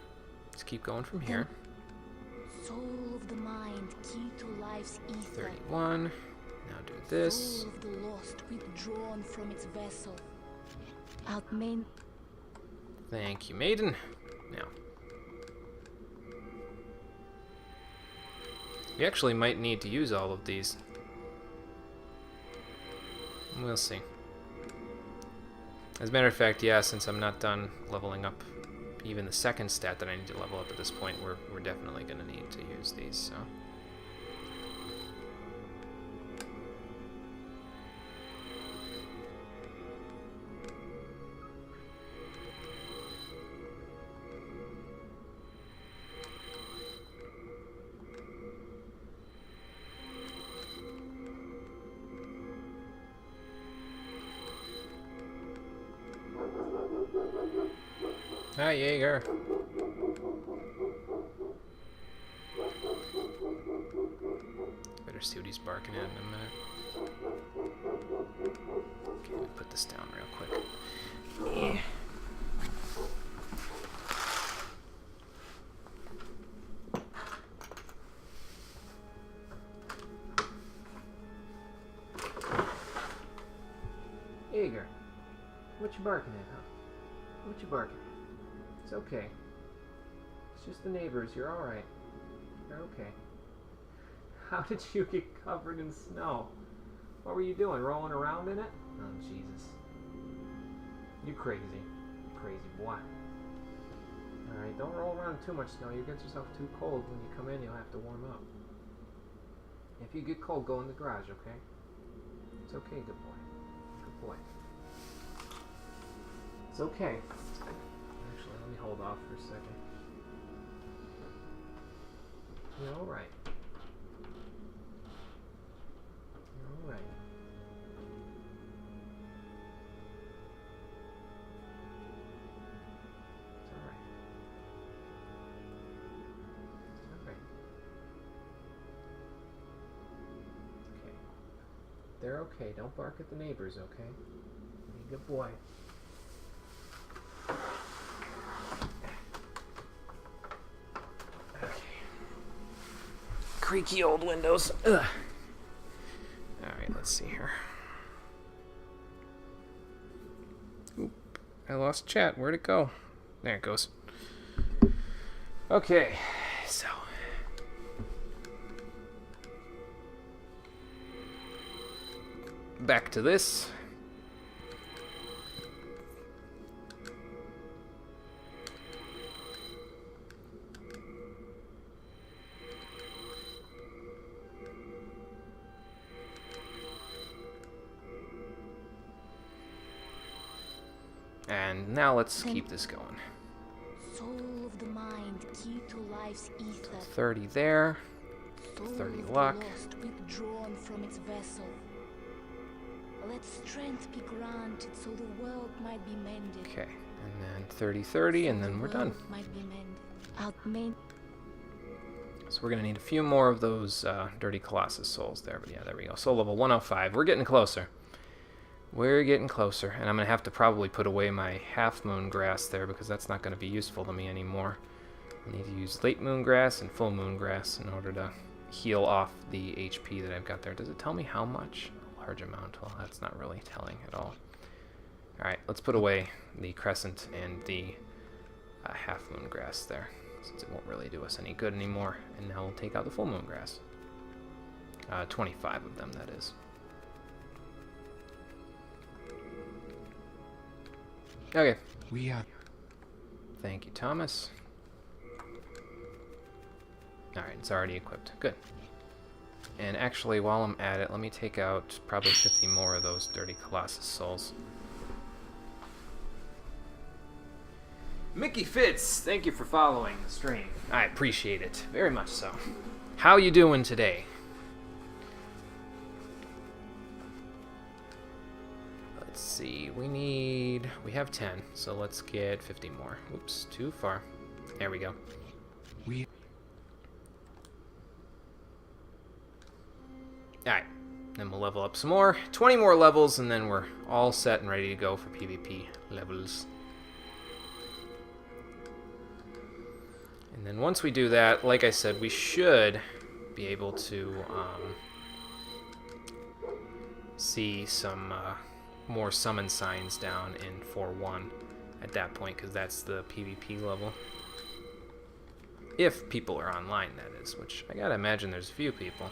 let's keep going from here. Soul of the mind, key to life's ether. 31. Now do this. Soul of the lost, withdrawn from its vessel. Outmain. Thank you, Maiden. Now. You actually might need to use all of these. We'll see. As a matter of fact, yeah, since I'm not done leveling up even the second stat that I need to level up at this point, we're definitely going to need to use these, so. Hi, Jaeger. Better see what he's barking at in a minute. Okay, let me put this down real quick. Yeah. Jaeger, what you barking at, huh? What you barking at? It's okay. It's just the neighbors. You're alright. You're okay. How did you get covered in snow? What were you doing? Rolling around in it? Oh, Jesus. You crazy. You crazy boy. Alright, don't roll around too much snow. You get yourself too cold. When you come in, you'll have to warm up. If you get cold, go in the garage, okay? It's okay, good boy. Good boy. It's okay. Actually, let me hold off for a second. You're alright. You're alright. It's alright. Alright. Okay. They're okay. Don't bark at the neighbors, okay? Be a good boy. Creaky old windows. Ugh. Alright, let's see here. Oop, I lost chat. Where'd it go? There it goes. Okay, so. Back to this. And now let's keep this going. Soul of the mind, key to life's ether. 30 there. Soul 30 of the luck. lost, withdrawn from its vessel. Let strength be granted so the world might be mended. Okay, and then 30, and then we're done. Might be mended. Outmade. So we're going to need a few more of those Dirty Colossus souls there. But yeah, there we go. Soul level 105. We're getting closer. We're getting closer. And I'm going to have to probably put away my Half Moon Grass there because that's not going to be useful to me anymore. I need to use Late Moon Grass and Full Moon Grass in order to heal off the HP that I've got there. Does it tell me how much? A large amount. Well, that's not really telling at all. Alright, let's put away the Crescent and the Half Moon Grass there, since it won't really do us any good anymore. And now we'll take out the Full Moon Grass. 25 of them, that is. Okay. We are... Thank you, Thomas. Alright, it's already equipped. Good. And actually, while I'm at it, let me take out probably 50 more of those Dirty Colossus souls. Mickey Fitz, thank you for following the stream. I appreciate it. Very much so. How you doing today? Let's see. We have 10, so let's get 50 more. Oops, too far. There we go. Alright, then we'll level up some more. 20 more levels, and then we're all set and ready to go for PvP levels. And then once we do that, like I said, we should be able to see some more summon signs down in 4.1 at that point, because that's the PvP level. If people are online, that is, which I gotta imagine there's a few people.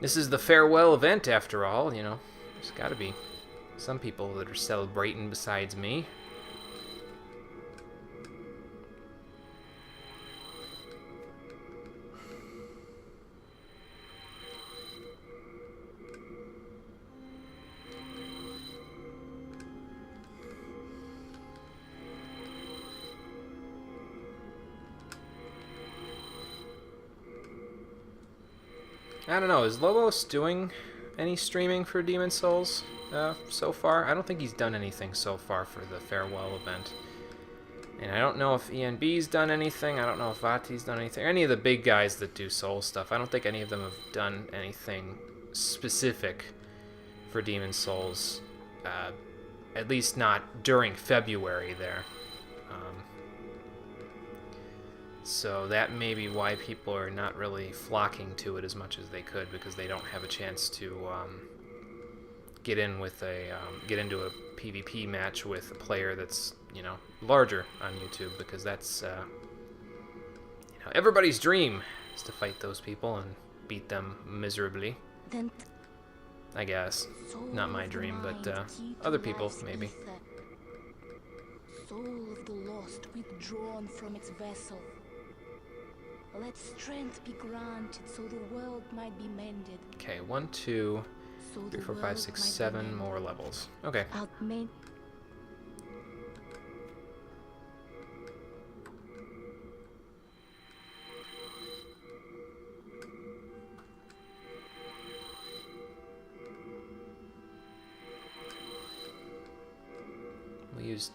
This is the farewell event, after all, you know. There's gotta be some people that are celebrating besides me. I don't know, is Lobos doing any streaming for Demon Souls so far? I don't think he's done anything so far for the farewell event. And I don't know if ENB's done anything, I don't know if Vati's done anything, any of the big guys that do Soul stuff. I don't think any of them have done anything specific for Demon Souls, at least not during February there. So that may be why people are not really flocking to it as much as they could, because they don't have a chance to get into a PvP match with a player that's, you know, larger on YouTube, because that's you know, everybody's dream is to fight those people and beat them miserably. Then I guess not my dream, but other people maybe. Soul of the lost, lost withdrawn from its vessel. Let strength be granted so the world might be mended. Okay, 1, 2, So 3, the 4, 5, world 6, might be 7 mended. more levels. Okay. We used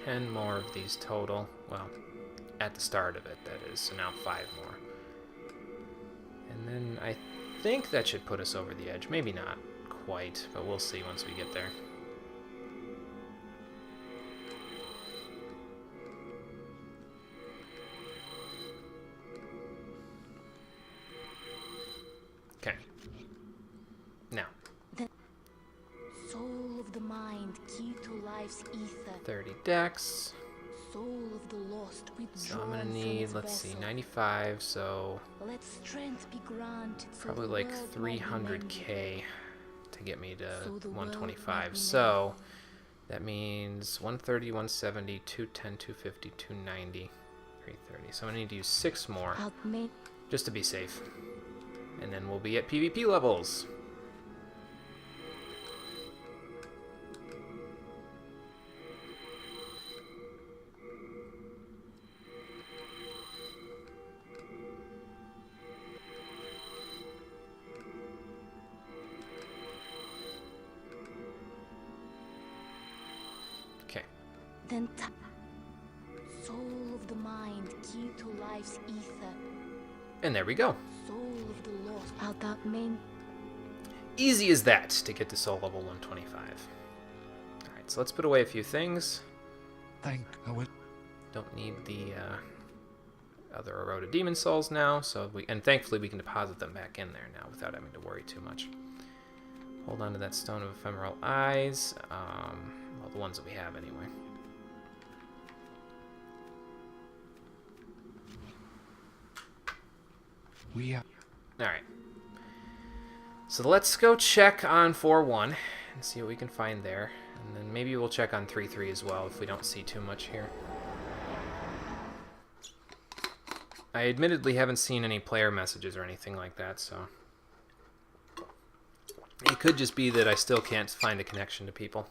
10 more of these total. Well, at the start of it, that is. So now 5 more. And then I think that should put us over the edge. Maybe not quite, but we'll see once we get there. Okay. Now. Soul of the mind, key to life's ether. 30 dex. Soul of the lost withdrawn So I'm gonna from need, its let's see, vessel. 95, so Let strength be granted so probably the like world might be mended. 300k to get me to So the world might 125. be So that means 130, 170, 210, 250, 290, 330. So I need to use 6 more just to be safe. And then we'll be at PvP levels. Okay. Then soul of the mind, key to life's ether. And there we go. Soul of the lost out that main. Easy as that to get to soul level 125. Alright, so let's put away a few things. Thank our Don't need the other eroded demon souls now, so and thankfully we can deposit them back in there now without having to worry too much. Hold on to that stone of ephemeral eyes. Well, the ones that we have anyway. we are Alright. So let's go check on 4-1 and see what we can find there. And then maybe we'll check on 3-3 as well if we don't see too much here. I admittedly haven't seen any player messages or anything like that, so it could just be that I still can't find a connection to people.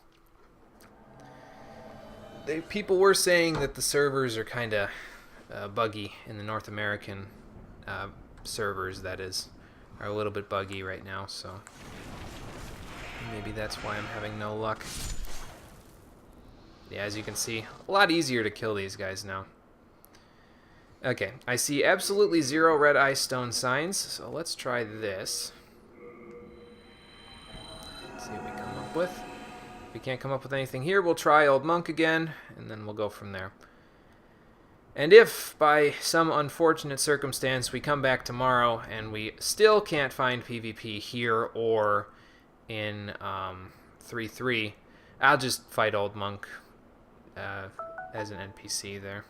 People were saying that the servers are kind of buggy in the North American servers, that is, are a little bit buggy right now, so maybe that's why I'm having no luck. Yeah, as you can see, a lot easier to kill these guys now. Okay, I see absolutely 0 red eye stone signs, so let's try this. Let's see what we come up with. If we can't come up with anything here, we'll try Old Monk again, and then we'll go from there. And if, by some unfortunate circumstance, we come back tomorrow and we still can't find PvP here or in 3-3, I'll just fight Old Monk as an NPC there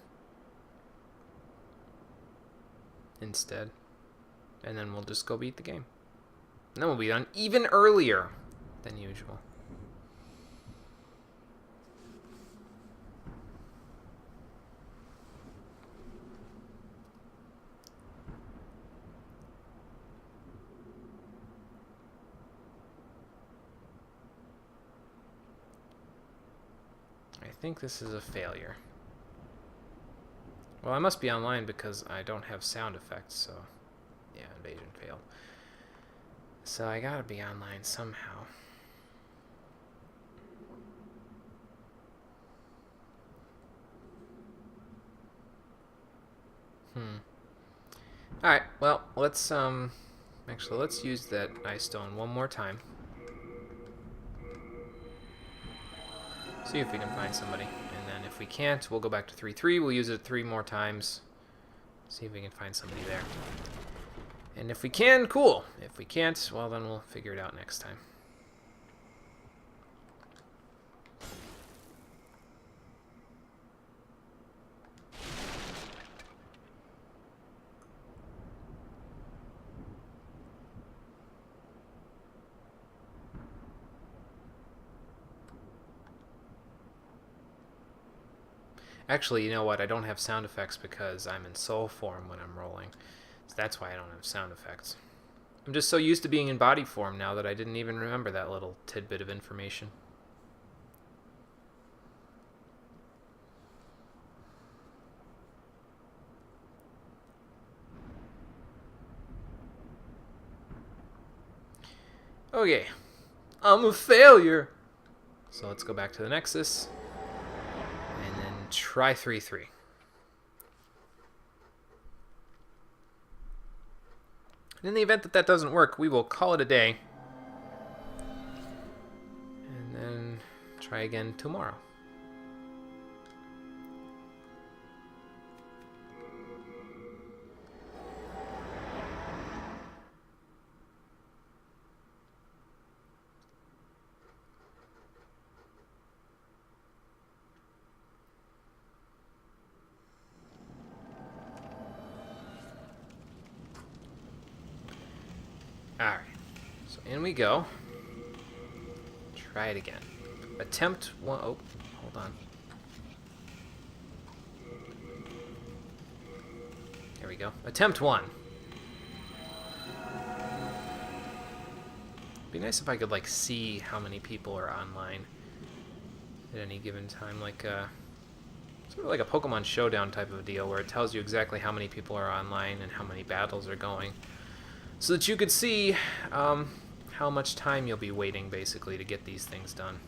instead. And then we'll just go beat the game. And then we'll be done even earlier than usual. I think this is a failure. Well, I must be online because I don't have sound effects, so yeah, invasion failed. So I gotta be online somehow. Alright, well, let's actually let's use that ice stone one more time. See if we can find somebody. And then if we can't, we'll go back to 3-3. We'll use it 3 more times. See if we can find somebody there. And if we can, cool. If we can't, well, then we'll figure it out next time. Actually, you know what? I don't have sound effects because I'm in soul form when I'm rolling. So that's why I don't have sound effects. I'm just so used to being in body form now that I didn't even remember that little tidbit of information. Okay, I'm a failure. So let's go back to the Nexus and then try 3-3. And in the event that that doesn't work, we will call it a day and then try again tomorrow. Alright, so in we go. Try it again. Attempt one. Oh, hold on. Here we go. Attempt 1. Be nice if I could, like, see how many people are online at any given time. Like, sort of like a Pokemon Showdown type of a deal where it tells you exactly how many people are online and how many battles are going. So that you could see how much time you'll be waiting, basically, to get these things done.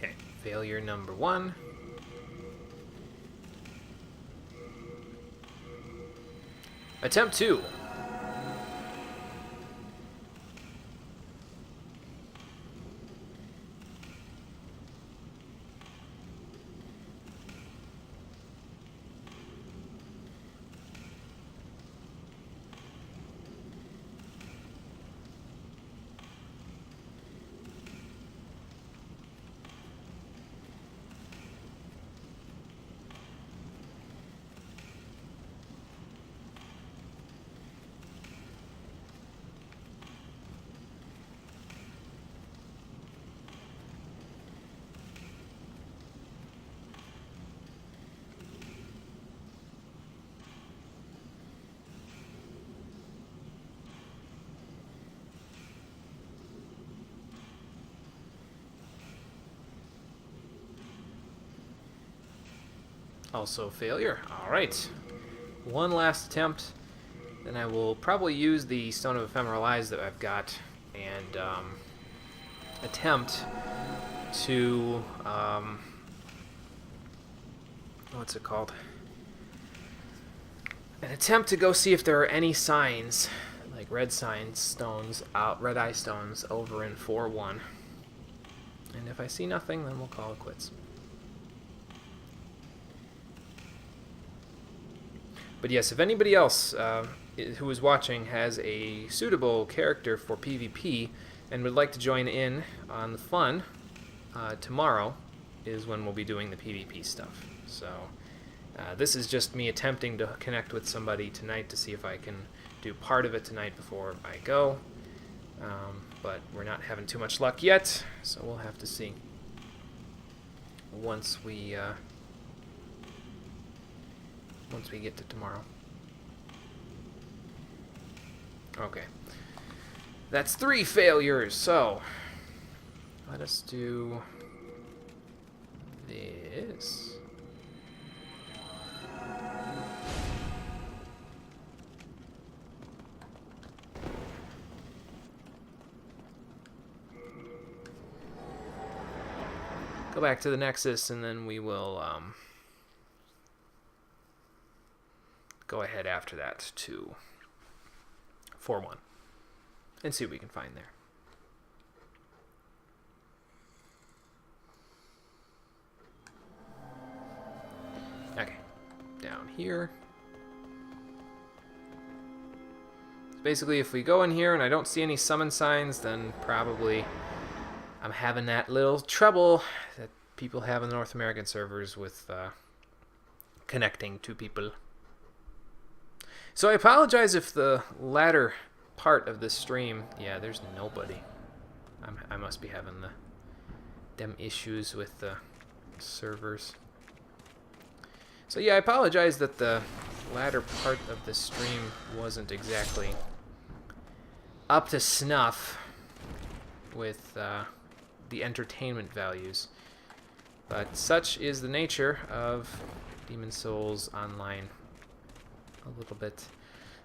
Okay, failure number 1. Attempt 2. Also failure. Alright. One last attempt. Then I will probably use the Stone of Ephemeral Eyes that I've got and attempt to... what's it called? An attempt to go see if there are any signs, like red signs, stones, red eye stones, over in 4-1. And if I see nothing, then we'll call it quits. But yes, if anybody else who is watching has a suitable character for PvP and would like to join in on the fun, tomorrow is when we'll be doing the PvP stuff. So this is just me attempting to connect with somebody tonight to see if I can do part of it tonight before I go. But we're not having too much luck yet, so we'll have to see once we get to tomorrow. Okay. That's 3 failures, so let us do this. Go back to the Nexus, and then we will go ahead after that to 4-1 and see what we can find there. here. Basically, if we go in here and I don't see any summon signs, then probably I'm having that little trouble that people have in the North American servers with connecting to people. So I apologize if the latter part of this stream, yeah, there's nobody. I must be having them issues with the servers. So yeah, I apologize that the latter part of the stream wasn't exactly up to snuff with the entertainment values. But such is the nature of Demon's Souls Online a little bit.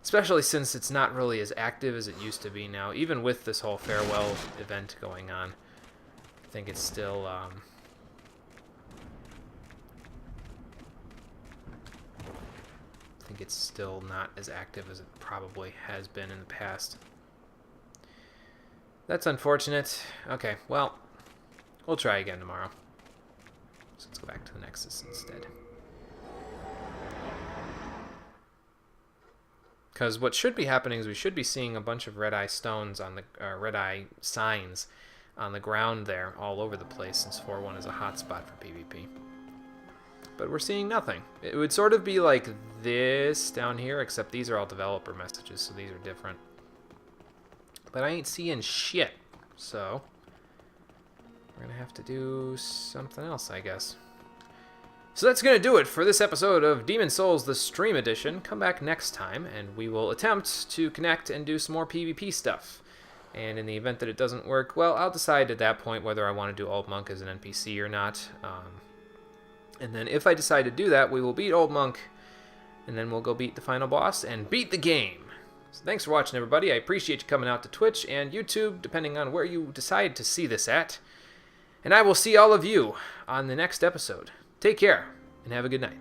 Especially since it's not really as active as it used to be now. Even with this whole farewell event going on, I think it's still not as active as it probably has been in the past. That's unfortunate. Okay, well, we'll try again tomorrow. So let's go back to the Nexus instead. Because what should be happening is we should be seeing a bunch of red-eye stones on the red-eye signs on the ground there all over the place, since 4-1 is a hotspot for PvP. But we're seeing nothing. It would sort of be like this down here, except these are all developer messages, so these are different. But I ain't seeing shit, so we're gonna have to do something else, I guess. So that's going to do it for this episode of Demon's Souls, the Stream Edition. Come back next time, and we will attempt to connect and do some more PvP stuff. And in the event that it doesn't work, well, I'll decide at that point whether I want to do Old Monk as an NPC or not. And then if I decide to do that, we will beat Old Monk, and then we'll go beat the final boss and beat the game. So thanks for watching, everybody. I appreciate you coming out to Twitch and YouTube, depending on where you decide to see this at. And I will see all of you on the next episode. Take care, and have a good night.